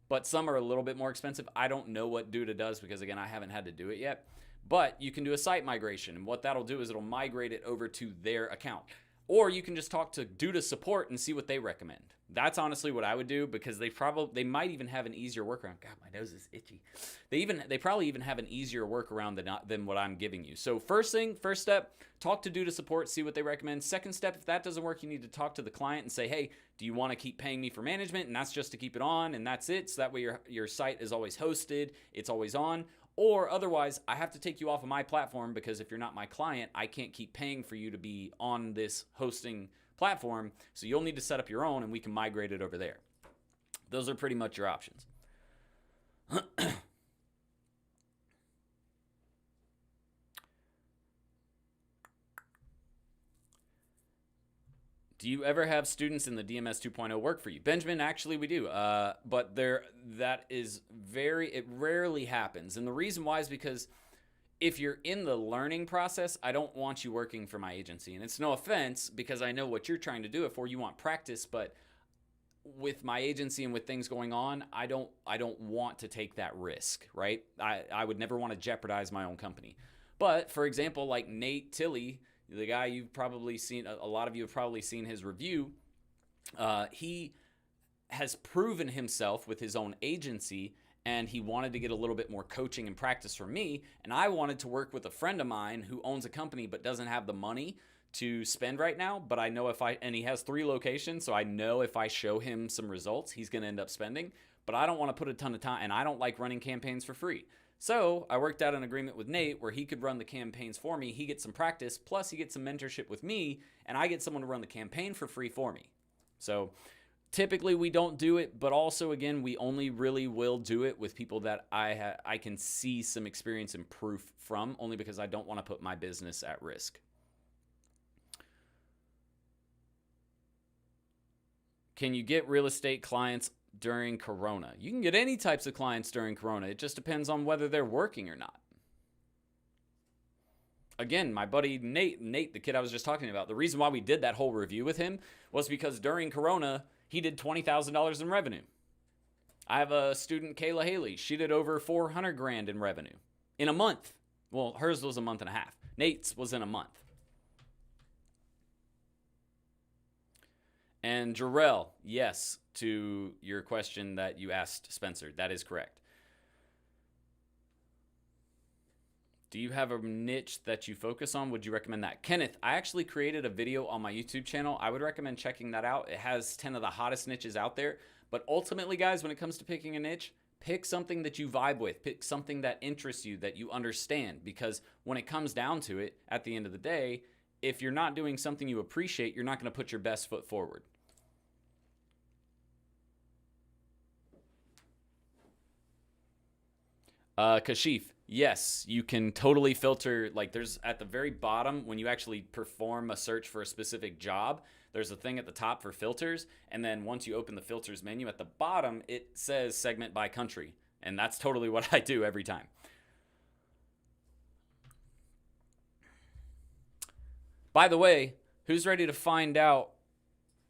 but some are a little bit more expensive. I don't know what Duda does because, again, I haven't had to do it yet. But you can do a site migration, and what that'll do is it'll migrate it over to their account. Or you can just talk to Duda support and see what they recommend. That's honestly what I would do, because they might even have an easier workaround. God, my nose is itchy. They probably even have an easier workaround than what I'm giving you. So first step, talk to Duda support, see what they recommend. Second step, if that doesn't work, you need to talk to the client and say, hey, do you want to keep paying me for management? And that's just to keep it on, and that's it. So that way your site is always hosted, it's always on. Or otherwise, I have to take you off of my platform, because if you're not my client, I can't keep paying for you to be on this hosting platform. So you'll need to set up your own, and we can migrate it over there. Those are pretty much your options. Do you ever have students in the DMS 2.0 work for you? Benjamin, actually we do, but it rarely happens. And the reason why is because if you're in the learning process, I don't want you working for my agency. And it's no offense, because I know what you're trying to do it for. You want practice, but with my agency and with things going on, I don't want to take that risk, right? I would never want to jeopardize my own company. But for example, like Nate Tilley, the guy you've probably seen, a lot of you have probably seen his review. He has proven himself with his own agency, and he wanted to get a little bit more coaching and practice from me. And I wanted to work with a friend of mine who owns a company but doesn't have the money to spend right now. But I know and he has 3 locations, so I know if I show him some results, he's going to end up spending. But I don't want to put a ton of time, and I don't like running campaigns for free. So I worked out an agreement with Nate where he could run the campaigns for me. He gets some practice, plus he gets some mentorship with me, and I get someone to run the campaign for free for me. So typically we don't do it, but also, again, we only really will do it with people that I can see some experience and proof from, only because I don't want to put my business at risk. Can you get real estate clients during Corona? You can get any types of clients during Corona. It just depends on whether they're working or not. Again, my buddy Nate, the kid I was just talking about, the reason why we did that whole review with him was because during Corona, he did $20,000 in revenue. I have a student, Kayla Haley. She did over $400,000 in revenue in a month. Well, hers was a month and a half. Nate's was in a month. And Jarrell, yes, to your question that you asked, Spencer, that is correct. Do you have a niche that you focus on? Would you recommend that? Kenneth, I actually created a video on my YouTube channel. I would recommend checking that out. It has 10 of the hottest niches out there. But ultimately, guys, when it comes to picking a niche, pick something that you vibe with. Pick something that interests you, that you understand. Because when it comes down to it, at the end of the day, if you're not doing something you appreciate, you're not going to put your best foot forward. Kashif, yes, you can totally filter. Like, there's at the very bottom, when you actually perform a search for a specific job, there's a thing at the top for filters. And then once you open the filters menu at the bottom, it says segment by country. And that's totally what I do every time. By the way, who's ready to find out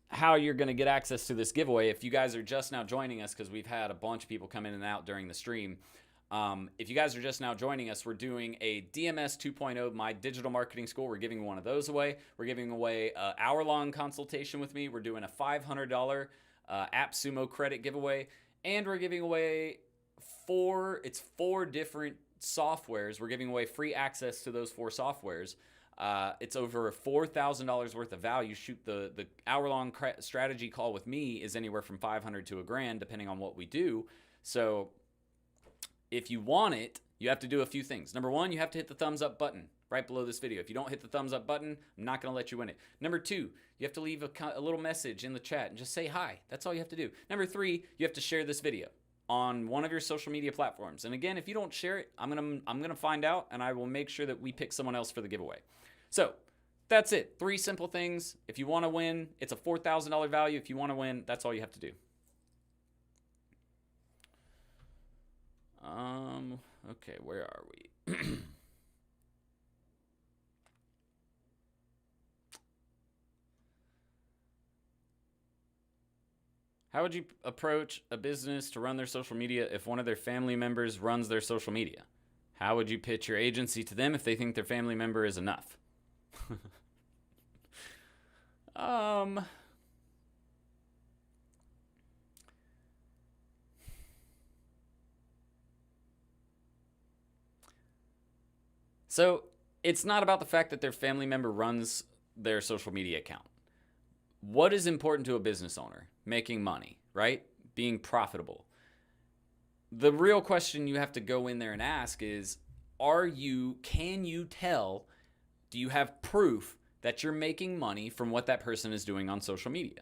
how you're going to get access to this giveaway? If you guys are just now joining us, because we've had a bunch of people come in and out during the stream. If you guys are just now joining us, we're doing a DMS 2.0, my digital marketing school. We're giving one of those away. We're giving away an hour-long consultation with me. We're doing a $500 Appsumo credit giveaway. And we're giving away four different softwares. We're giving away free access to those 4 softwares. It's over $4,000 worth of value. Shoot, the hour-long strategy call with me is anywhere from $500 to $1,000, depending on what we do. So if you want it, you have to do a few things. Number 1, you have to hit the thumbs up button right below this video. If you don't hit the thumbs up button, I'm not going to let you win it. Number 2, you have to leave a little message in the chat and just say hi. That's all you have to do. Number 3, you have to share this video on one of your social media platforms. And again, if you don't share it, I'm gonna find out, and I will make sure that we pick someone else for the giveaway. So that's it. 3 simple things. If you want to win, it's a $4,000 value. If you want to win, that's all you have to do. Okay, where are we? How would you approach a business to run their social media if one of their family members runs their social media? How would you pitch your agency to them if they think their family member is enough? um, so it's not about the fact that their family member runs their social media account. What is important to a business owner? Making money, right? Being profitable. The real question you have to go in there and ask is, can you tell, do you have proof that you're making money from what that person is doing on social media?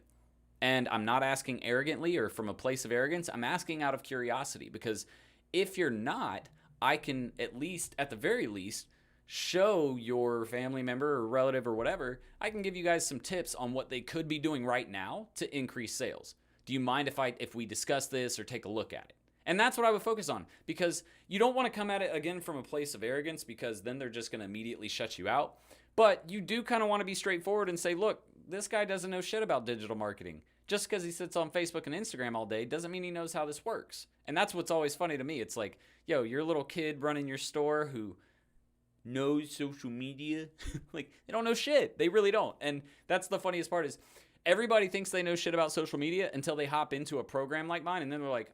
And I'm not asking arrogantly or from a place of arrogance. I'm asking out of curiosity, because if you're not, I can at the very least, show your family member or relative or whatever, I can give you guys some tips on what they could be doing right now to increase sales. Do you mind if we discuss this or take a look at it? And that's what I would focus on, because you don't want to come at it again from a place of arrogance, because then they're just going to immediately shut you out. But you do kind of want to be straightforward and say, look, this guy doesn't know shit about digital marketing. Just because he sits on Facebook and Instagram all day doesn't mean he knows how this works. And that's what's always funny to me. It's like, yo, you're a little kid running your store who knows social media. Like, they don't know shit. They really don't. And that's the funniest part, is everybody thinks they know shit about social media until they hop into a program like mine, and then they're like,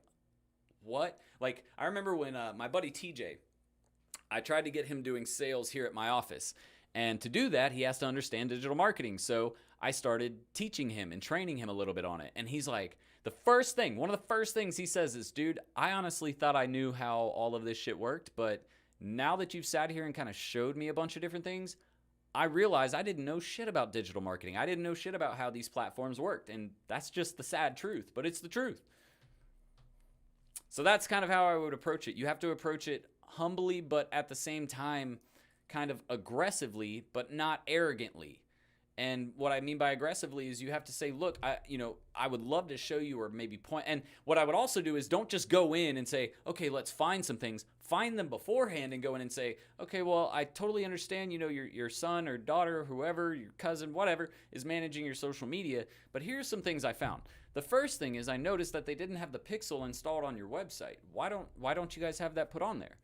what? Like, I remember when my buddy TJ, I tried to get him doing sales here at my office, and to do that he has to understand digital marketing. So I started teaching him and training him a little bit on it, and he's like, one of the first things he says is, dude, I honestly thought I knew how all of this shit worked, but now that you've sat here and kind of showed me a bunch of different things, I realized I didn't know shit about digital marketing. I didn't know shit about how these platforms worked. And that's just the sad truth, but it's the truth. So that's kind of how I would approach it. You have to approach it humbly, but at the same time, kind of aggressively, but not arrogantly. And what I mean by aggressively is you have to say, look, I would love to show you, or maybe point. And what I would also do is, don't just go in and say, okay, let's find some things. Find them beforehand and go in and say, okay, well, I totally understand, your son or daughter, or whoever, your cousin, whatever, is managing your social media. But here's some things I found. The first thing is, I noticed that they didn't have the pixel installed on your website. Why don't you guys have that put on there?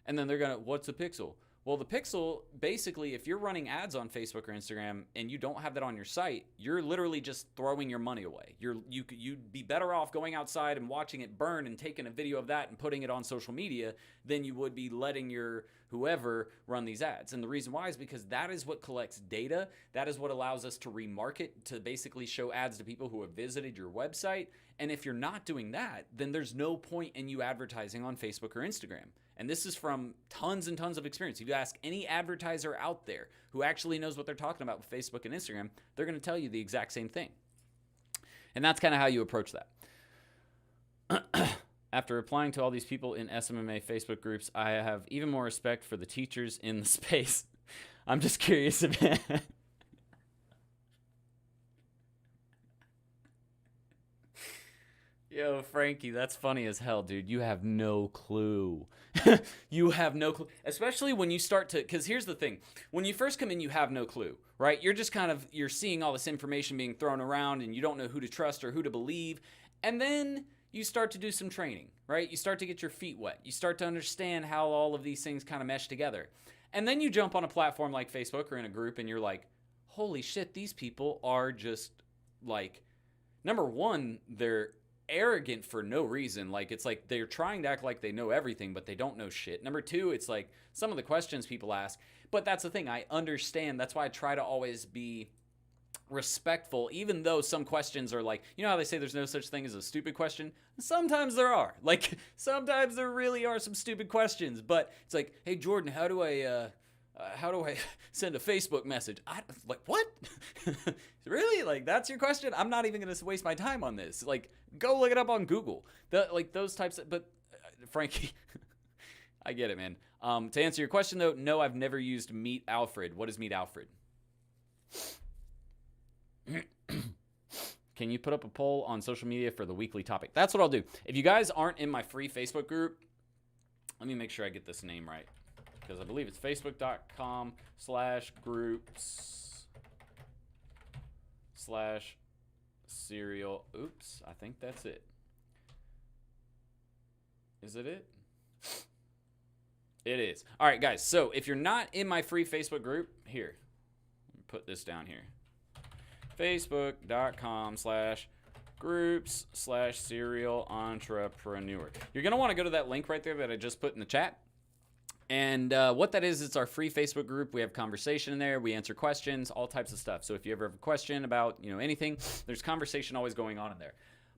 And then they're going to, what's a pixel? Well, the pixel, basically, if you're running ads on Facebook or Instagram and you don't have that on your site, you're literally just throwing your money away. You'd be better off going outside and watching it burn and taking a video of that and putting it on social media than you would be letting your whoever run these ads. And the reason why is because that is what collects data. That is what allows us to remarket, to basically show ads to people who have visited your website. And if you're not doing that, then there's no point in you advertising on Facebook or Instagram. And this is from tons and tons of experience. If you ask any advertiser out there who actually knows what they're talking about with Facebook and Instagram, they're going to tell you the exact same thing. And that's kind of how you approach that. After replying to all these people in SMMA Facebook groups, I have even more respect for the teachers in the space. I'm just curious if... Yo, Frankie, that's funny as hell, dude. You have no clue. You have no clue. Especially when you start to, because here's the thing. When you first come in, you have no clue, right? You're just you're seeing all this information being thrown around and you don't know who to trust or who to believe. And then you start to do some training, right? You start to get your feet wet. You start to understand how all of these things kind of mesh together. And then you jump on a platform like Facebook or in a group and you're like, holy shit, these people are just like, number one, they're arrogant for no reason. Like, it's like they're trying to act like they know everything, but they don't know shit. Number two, it's like some of the questions people ask, but that's the thing, I understand. That's why I try to always be respectful, even though some questions are like, you know how they say there's no such thing as a stupid question? Sometimes there are. Like, sometimes there really are some stupid questions, but it's like, hey, Jordan, how do I send a Facebook message? Like, what? Really? Like, that's your question? I'm not even going to waste my time on this. Like, go look it up on Google. Those types of, but Frankie, I get it, man. To answer your question, though, no, I've never used Meet Alfred. What is Meet Alfred? Can you put up a poll on social media for the weekly topic? That's what I'll do. If you guys aren't in my free Facebook group, let me make sure I get this name right. because I believe it's facebook.com/groups/serial. Oops, I think that's it. Is it it? It is. All right, guys. So if you're not in my free Facebook group, here, put this down here. Facebook.com/groups/serial entrepreneur. You're going to want to go to that link right there that I just put in the chat. And what that is, it's our free Facebook group. We have conversation in there. We answer questions, all types of stuff. So if you ever have a question about, anything, there's conversation always going on in there.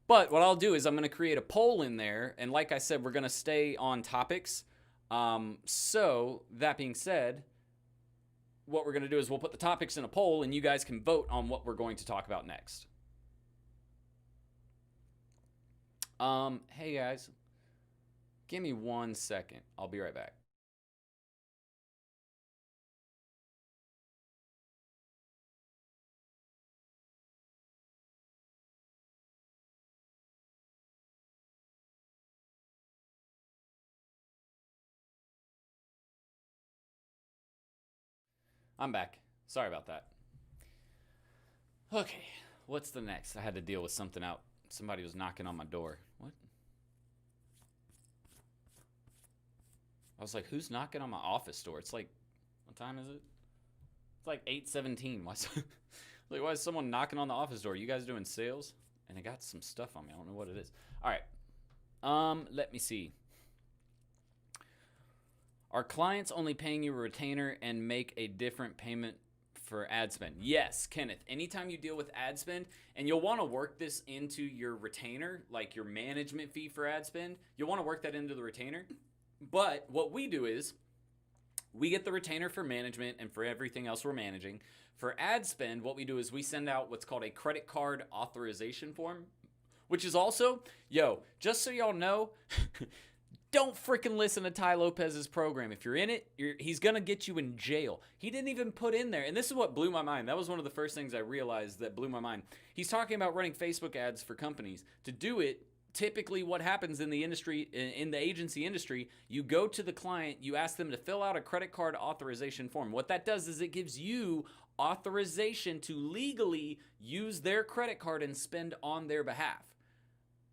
But what I'll do is I'm going to create a poll in there. And like I said, we're going to stay on topics. So that being said, what we're going to do is we'll put the topics in a poll and you guys can vote on what we're going to talk about next. Hey guys, give me 1 second. I'll be right back. I'm back. Sorry about that. Okay, what's the next? I had to deal with something out. Somebody was knocking on my door. What? I was like, who's knocking on my office door? It's like, what time is it? It's like 8:17. Why is someone knocking on the office door? You guys doing sales? And I got some stuff on me. I don't know what it is. All right. Let me see. Are clients only paying you a retainer and make a different payment for ad spend? Yes, Kenneth. Anytime you deal with ad spend, and you'll want to work this into your retainer, like your management fee for ad spend, you'll want to work that into the retainer. But what we do is we get the retainer for management and for everything else we're managing. For ad spend, what we do is we send out what's called a credit card authorization form, which is also, just so y'all know, don't freaking listen to Ty Lopez's program. If you're in it, he's going to get you in jail. He didn't even put in there, and this is what blew my mind. That was one of the first things I realized that blew my mind. He's talking about running Facebook ads for companies. To do it, typically what happens in the industry, in the agency industry, you go to the client, you ask them to fill out a credit card authorization form. What that does is it gives you authorization to legally use their credit card and spend on their behalf.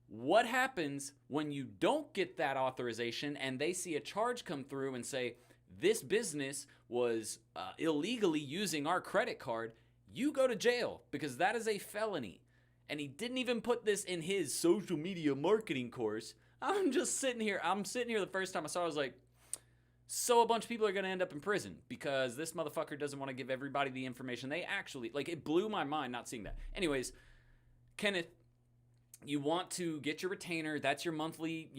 What happens when you don't get that authorization and they see a charge come through and say, this business was illegally using our credit card? You go to jail because that is a felony. And he didn't even put this in his social media marketing course. I'm sitting here the first time I saw it, I was like, so a bunch of people are going to end up in prison because this motherfucker doesn't want to give everybody the information they actually, it blew my mind not seeing that. Anyways, Kenneth, you want to get your retainer. That's your monthly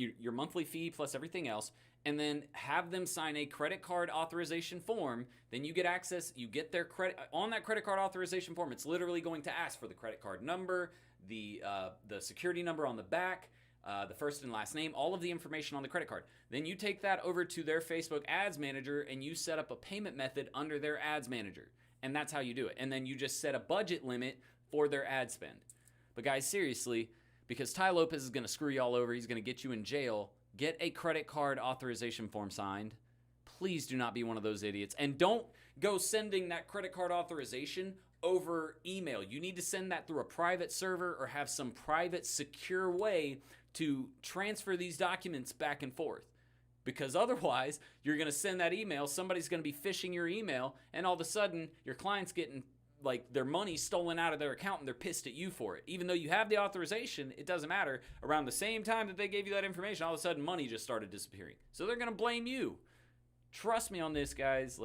fee plus everything else. And then have them sign a credit card authorization form. Then you get access. You get their credit on that credit card authorization form. It's literally going to ask for the credit card number, the security number on the back, the first and last name, all of the information on the credit card. Then you take that over to their Facebook ads manager and you set up a payment method under their ads manager. And that's how you do it. And then you just set a budget limit for their ad spend. But guys, seriously, because Ty Lopez is going to screw you all over, he's going to get you in jail, get a credit card authorization form signed. Please do not be one of those idiots. And don't go sending that credit card authorization over email. You need to send that through a private server or have some private secure way to transfer these documents back and forth. Because otherwise, you're going to send that email, somebody's going to be phishing your email, and all of a sudden, your client's getting their money stolen out of their account and they're pissed at you for it. Even though you have the authorization, it doesn't matter. Around the same time that they gave you that information, all of a sudden money just started disappearing. So they're going to blame you. Trust me on this, guys.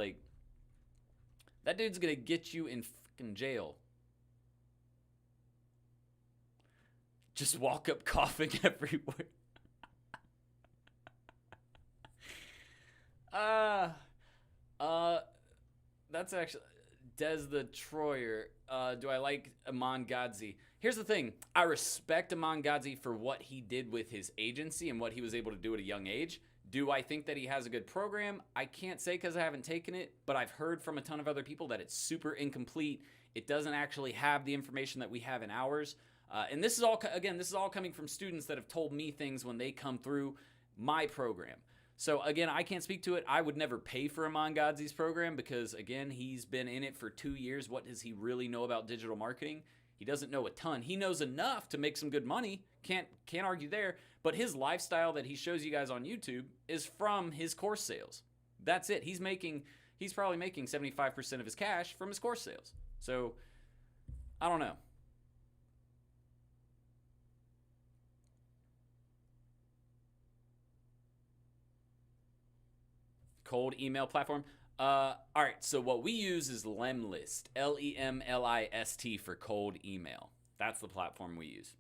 That dude's going to get you in fucking jail. Just walk up coughing everywhere. That's actually Des the Troyer. Do I like Aman Gadzi? Here's the thing. I respect Aman Gadzi for what he did with his agency and what he was able to do at a young age. Do I think that he has a good program? I can't say because I haven't taken it, but I've heard from a ton of other people that it's super incomplete. It doesn't actually have the information that we have in ours. And this is all, again, this is all coming from students that have told me things when they come through my program. So again, I can't speak to it. I would never pay for Aman Godzi's program because again, he's been in it for 2 years. What does he really know about digital marketing? He doesn't know a ton. He knows enough to make some good money. Can't argue there. But his lifestyle that he shows you guys on YouTube is from his course sales. That's it. He's probably making 75% of his cash from his course sales. So I don't know. Cold email platform. All right, so what we use is Lemlist, Lemlist for cold email. That's the platform we use.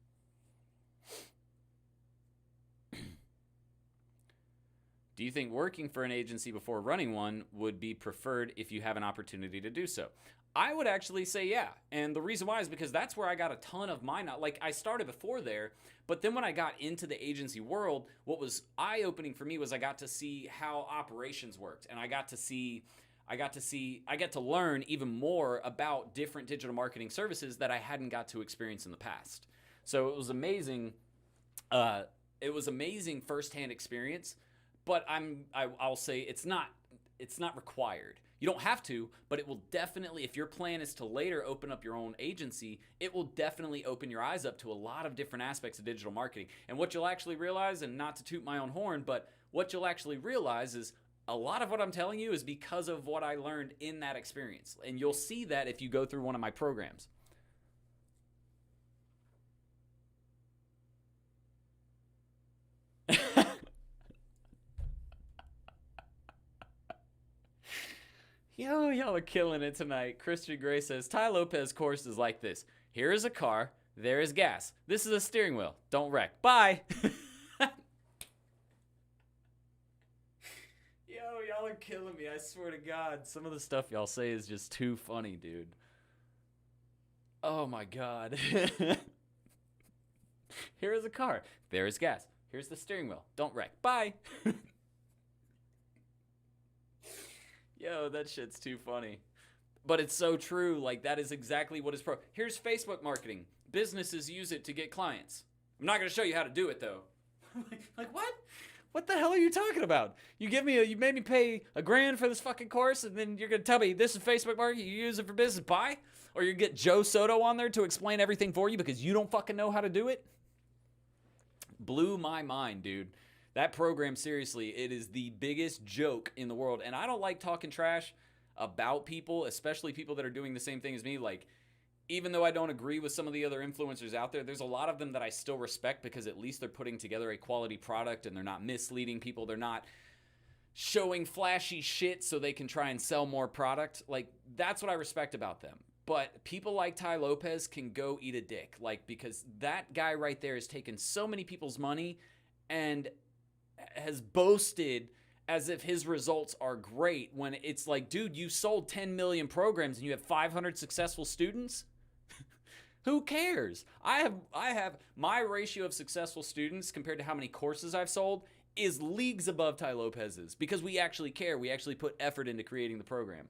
Do you think working for an agency before running one would be preferred if you have an opportunity to do so? I would actually say yeah. And the reason why is because that's where I got a ton of my knowledge. Like I started before there, but then when I got into the agency world, what was eye-opening for me was I got to see how operations worked. And I get to learn even more about different digital marketing services that I hadn't got to experience in the past. So it was amazing. It was amazing firsthand experience, but I'll say it's not required. You don't have to, but it will definitely, if your plan is to later open up your own agency, it will definitely open your eyes up to a lot of different aspects of digital marketing. And what you'll actually realize, and not to toot my own horn, but what you'll actually realize is a lot of what I'm telling you is because of what I learned in that experience. And you'll see that if you go through one of my programs. Yo, y'all are killing it tonight. Christian Gray says, Ty Lopez course is like this. Here is a car. There is gas. This is a steering wheel. Don't wreck. Bye. Yo, y'all are killing me. I swear to God. Some of the stuff y'all say is just too funny, dude. Oh, my God. Here is a car. There is gas. Here's the steering wheel. Don't wreck. Bye. Yo, that shit's too funny. But it's so true. Like, that is exactly what is Here's Facebook marketing. Businesses use it to get clients. I'm not going to show you how to do it, though. Like, what? What the hell are you talking about? You made me pay $1,000 for this fucking course, and then you're going to tell me this is Facebook marketing, you use it for business, buy? Or you get Joe Soto on there to explain everything for you because you don't fucking know how to do it? Blew my mind, dude. That program, seriously, it is the biggest joke in the world. And I don't like talking trash about people, especially people that are doing the same thing as me. Like, even though I don't agree with some of the other influencers out there, there's a lot of them that I still respect because at least they're putting together a quality product and they're not misleading people. They're not showing flashy shit so they can try and sell more product. Like, that's what I respect about them. But people like Ty Lopez can go eat a dick. Like, because that guy right there has taken so many people's money and has boasted as if his results are great when it's like, dude, you sold 10 million programs and you have 500 successful students. Who cares? I have my ratio of successful students compared to how many courses I've sold is leagues above Ty Lopez's because we actually care. We actually put effort into creating the program.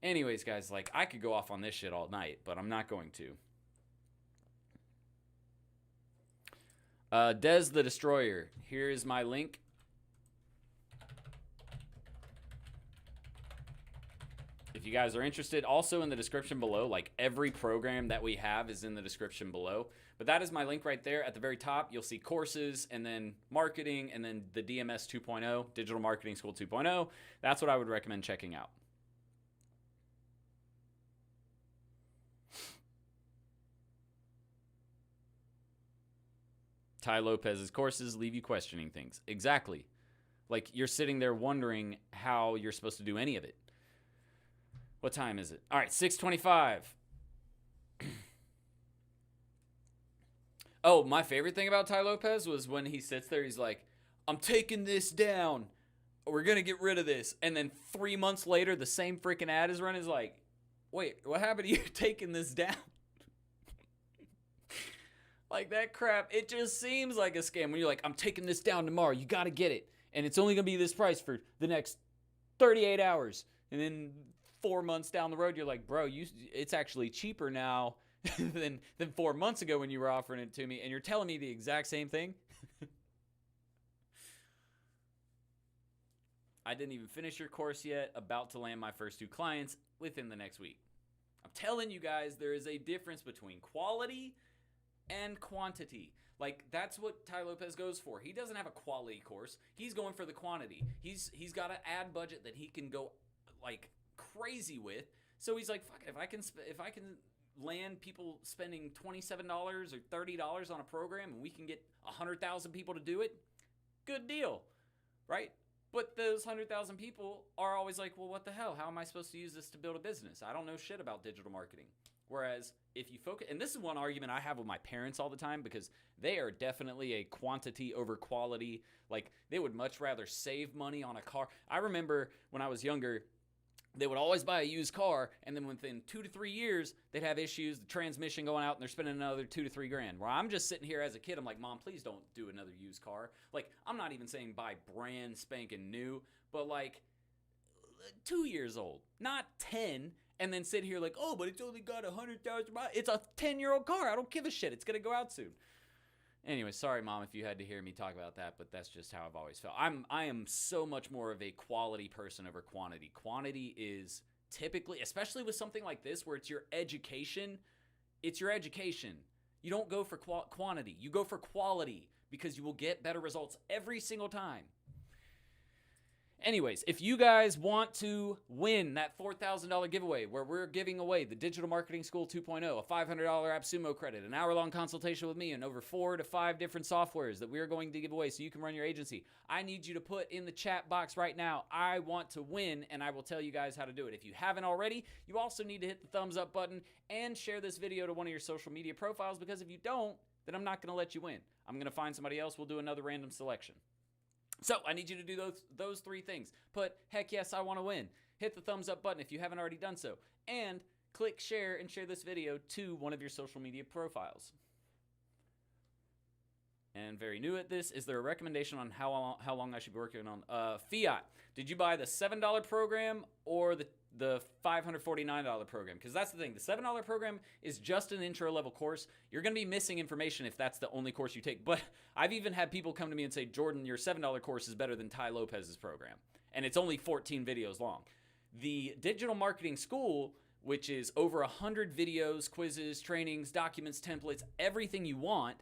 Anyways, guys, like I could go off on this shit all night, but I'm not going to. Des the Destroyer. Here is my link. If you guys are interested, also in the description below, like every program that we have is in the description below. But that is my link right there. At the very top, you'll see courses and then marketing and then the DMS 2.0, Digital Marketing School 2.0. That's what I would recommend checking out. Ty Lopez's courses leave you questioning things. Exactly. Like you're sitting there wondering how you're supposed to do any of it. What time is it? All right, 6:25. Oh, my favorite thing about Ty Lopez was when he sits there, he's like, I'm taking this down. We're going to get rid of this. And then 3 months later, the same freaking ad is running. Is like, wait, what happened to you taking this down? Like that crap, it just seems like a scam when you're like, I'm taking this down tomorrow. You got to get it. And it's only going to be this price for the next 38 hours. And then 4 months down the road, you're like, bro, it's actually cheaper now than 4 months ago when you were offering it to me. And you're telling me the exact same thing. I didn't even finish your course yet, about to land my first 2 clients within the next week. I'm telling you guys, there is a difference between quality and quantity. Like, that's what Tai Lopez goes for. He doesn't have a quality course. He's going for the quantity. He's got an ad budget that he can go like crazy with. So he's like, fuck it, if I can land people spending $27 or $30 on a program and we can get 100,000 people to do it, good deal, right? But those 100,000 people are always like, well, what the hell? How am I supposed to use this to build a business? I don't know shit about digital marketing. Whereas if you focus, and this is one argument I have with my parents all the time, because they are definitely a quantity over quality. Like, they would much rather save money on a car. I remember when I was younger, they would always buy a used car, and then within 2 to 3 years, they'd have issues, the transmission going out, and they're spending another $2 to $3 grand. Where I'm just sitting here as a kid, I'm like, Mom, please don't do another used car. Like, I'm not even saying buy brand spanking new, but like 2 years old, not 10, and then sit here like, oh, but it's only got 100,000 miles. It's a 10-year-old car. I don't give a shit. It's gonna go out soon. Anyway, sorry, Mom, if you had to hear me talk about that, but that's just how I've always felt. I am so much more of a quality person over quantity. Quantity is typically, especially with something like this where it's your education, You don't go for quantity. You go for quality, because you will get better results every single time. Anyways, if you guys want to win that $4,000 giveaway where we're giving away the Digital Marketing School 2.0, a $500 Appsumo credit, an hour-long consultation with me, and over 4 to 5 different softwares that we're going to give away so you can run your agency, I need you to put in the chat box right now, I want to win, and I will tell you guys how to do it. If you haven't already, you also need to hit the thumbs up button and share this video to one of your social media profiles, because if you don't, then I'm not going to let you win. I'm going to find somebody else. We'll do another random selection. So I need you to do those 3 things. Put, heck yes, I want to win. Hit the thumbs up button if you haven't already done so. And click share and share this video to one of your social media profiles. And very new at this, is there a recommendation on how long I should be working on? Fiat, did you buy the $7 program or the $549 program? Because that's the thing. The $7 program is just an intro level course. You're going to be missing information if that's the only course you take. But I've even had people come to me and say, Jordan, your $7 course is better than Tai Lopez's program. And it's only 14 videos long. The Digital Marketing School, which is over 100 videos, quizzes, trainings, documents, templates, everything you want.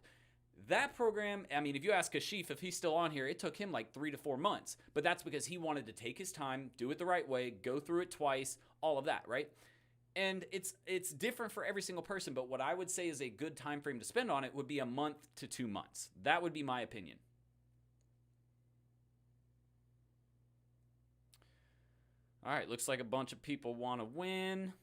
That program, I mean, if you ask Kashif if he's still on here, it took him like 3 to 4 months. But that's because he wanted to take his time, do it the right way, go through it twice, all of that, right? And it's different for every single person, but what I would say is a good time frame to spend on it would be a month to 2 months. That would be my opinion. All right, looks like a bunch of people want to win.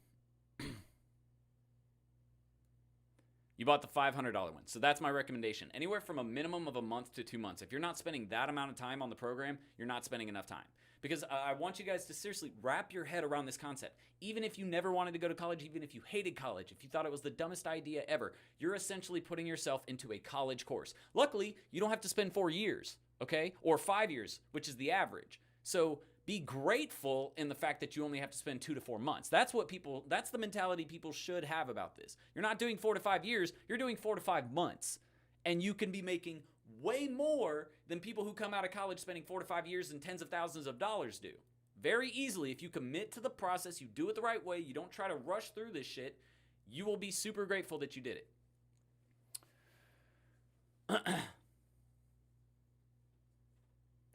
You bought the $500 one. So that's my recommendation. Anywhere from a minimum of a month to 2 months. If you're not spending that amount of time on the program, you're not spending enough time. Because I want you guys to seriously wrap your head around this concept. Even if you never wanted to go to college, even if you hated college, if you thought it was the dumbest idea ever, you're essentially putting yourself into a college course. Luckily, you don't have to spend 4 years, okay? Or 5 years, which is the average. So be grateful in the fact that you only have to spend 2 to 4 months. That's the mentality people should have about this. You're not doing 4 to 5 years, you're doing 4 to 5 months. And you can be making way more than people who come out of college spending 4 to 5 years and tens of thousands of dollars do. Very easily, if you commit to the process, you do it the right way, you don't try to rush through this shit, you will be super grateful that you did it.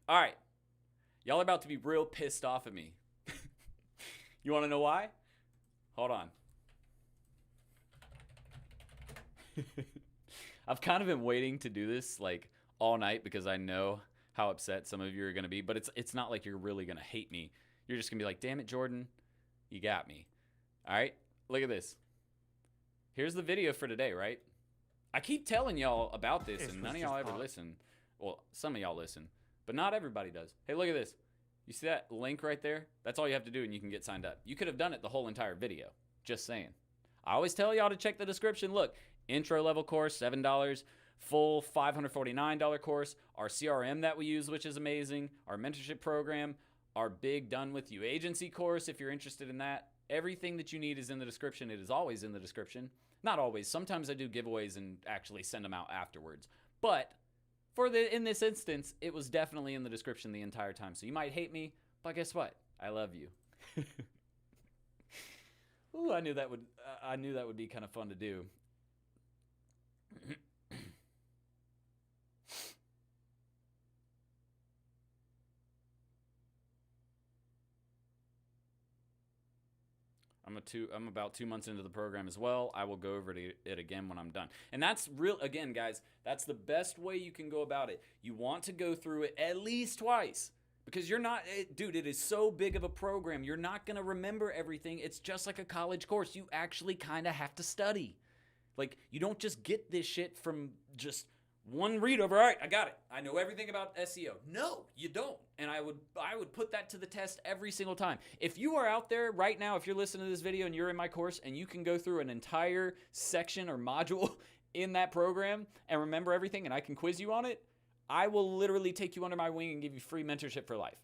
All right. Y'all are about to be real pissed off at me. You want to know why? Hold on. I've kind of been waiting to do this like all night because I know how upset some of you are going to be, but it's not like you're really going to hate me. You're just going to be like, damn it, Jordan, you got me. All right, look at this. Here's the video for today, right? I keep telling y'all about this, and none of y'all ever listen. Well, some of y'all listen, but not everybody does. Hey, look at this. You see that link right there? That's all you have to do, and you can get signed up. You could have done it the whole entire video. Just saying. I always tell y'all to check the description. Look, intro level course, $7. Full $549 course. Our CRM that we use, which is amazing. Our mentorship program. Our big Done With You agency course, if you're interested in that. Everything that you need is in the description. It is always in the description. Not always. Sometimes I do giveaways and actually send them out afterwards. But in this instance, it was definitely in the description the entire time. So you might hate me, But guess what? I love you. Ooh, I knew that would be kind of fun to do. I'm about 2 months into the program as well. I will go over it again when I'm done. And that's real, again, guys, that's the best way you can go about it. You want to go through it at least twice. Because you're not, dude, it is so big of a program. You're not going to remember everything. It's just like a college course. You actually kind of have to study. Like, you don't just get this shit from just one read over. All right, I got it. I know everything about SEO. No, you don't. And I would put that to the test every single time. If you are out there right now, if you're listening to this video and you're in my course and you can go through an entire section or module in that program and remember everything and I can quiz you on it, I will literally take you under my wing and give you free mentorship for life,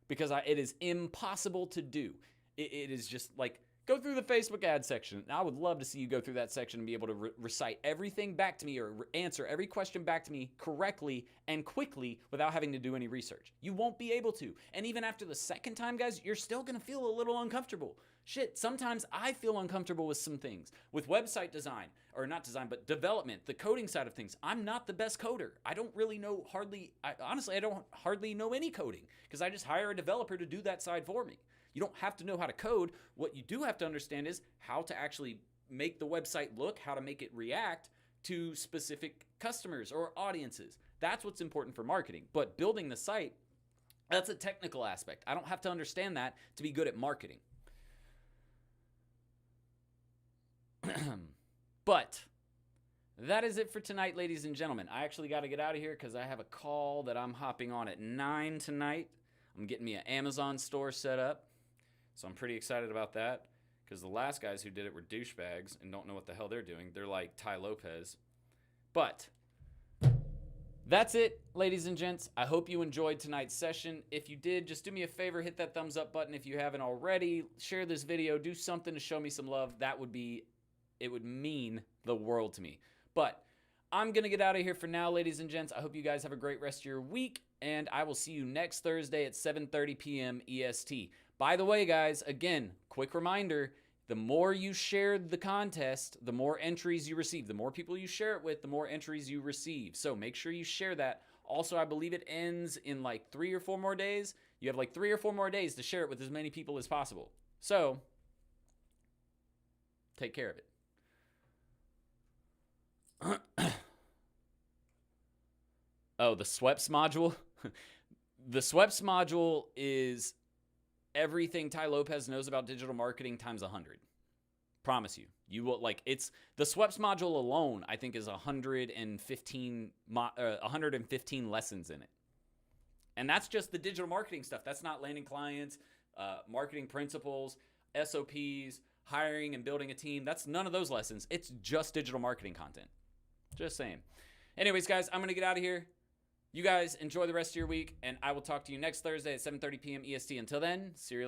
because it is impossible to do. It is just like, go through the Facebook ad section. I would love to see you go through that section and be able to recite everything back to me or answer every question back to me correctly and quickly without having to do any research. You won't be able to. And even after the second time, guys, you're still going to feel a little uncomfortable. Shit, sometimes I feel uncomfortable with some things. With website design, or not design, but development, the coding side of things. I'm not the best coder. I don't really know honestly, I don't hardly know any coding, because I just hire a developer to do that side for me. You don't have to know how to code. What you do have to understand is how to actually make the website look, how to make it react to specific customers or audiences. That's what's important for marketing. But building the site, that's a technical aspect. I don't have to understand that to be good at marketing. But that is it for tonight, ladies and gentlemen. I actually got to get out of here because I have a call that I'm hopping on at 9 tonight. I'm getting me an Amazon store set up. So I'm pretty excited about that, because the last guys who did it were douchebags and don't know what the hell they're doing. They're like Ty Lopez. But that's it, ladies and gents. I hope you enjoyed tonight's session. If you did, just do me a favor, hit that thumbs up button if you haven't already. Share this video. Do something to show me some love. It would mean the world to me. But I'm going to get out of here for now, ladies and gents. I hope you guys have a great rest of your week, and I will see you next Thursday at 7:30 p.m. EST. By the way, guys, again, quick reminder, the more you share the contest, the more entries you receive. The more people you share it with, the more entries you receive. So make sure you share that. Also, I believe it ends in like 3 or 4 more days. You have like 3 or 4 more days to share it with as many people as possible. So take care of it. Oh, the SWEPS module? The SWEPS module is everything Ty Lopez knows about digital marketing times 100. Promise you. You will, like, it's the SWEPS module alone, I think, is 115 lessons in it. And that's just the digital marketing stuff. That's not landing clients, marketing principles, SOPs, hiring and building a team. That's none of those lessons. It's just digital marketing content. Just saying. Anyways, guys, I'm going to get out of here. You guys enjoy the rest of your week, and I will talk to you next Thursday at 7:30 p.m. EST. Until then, see you later.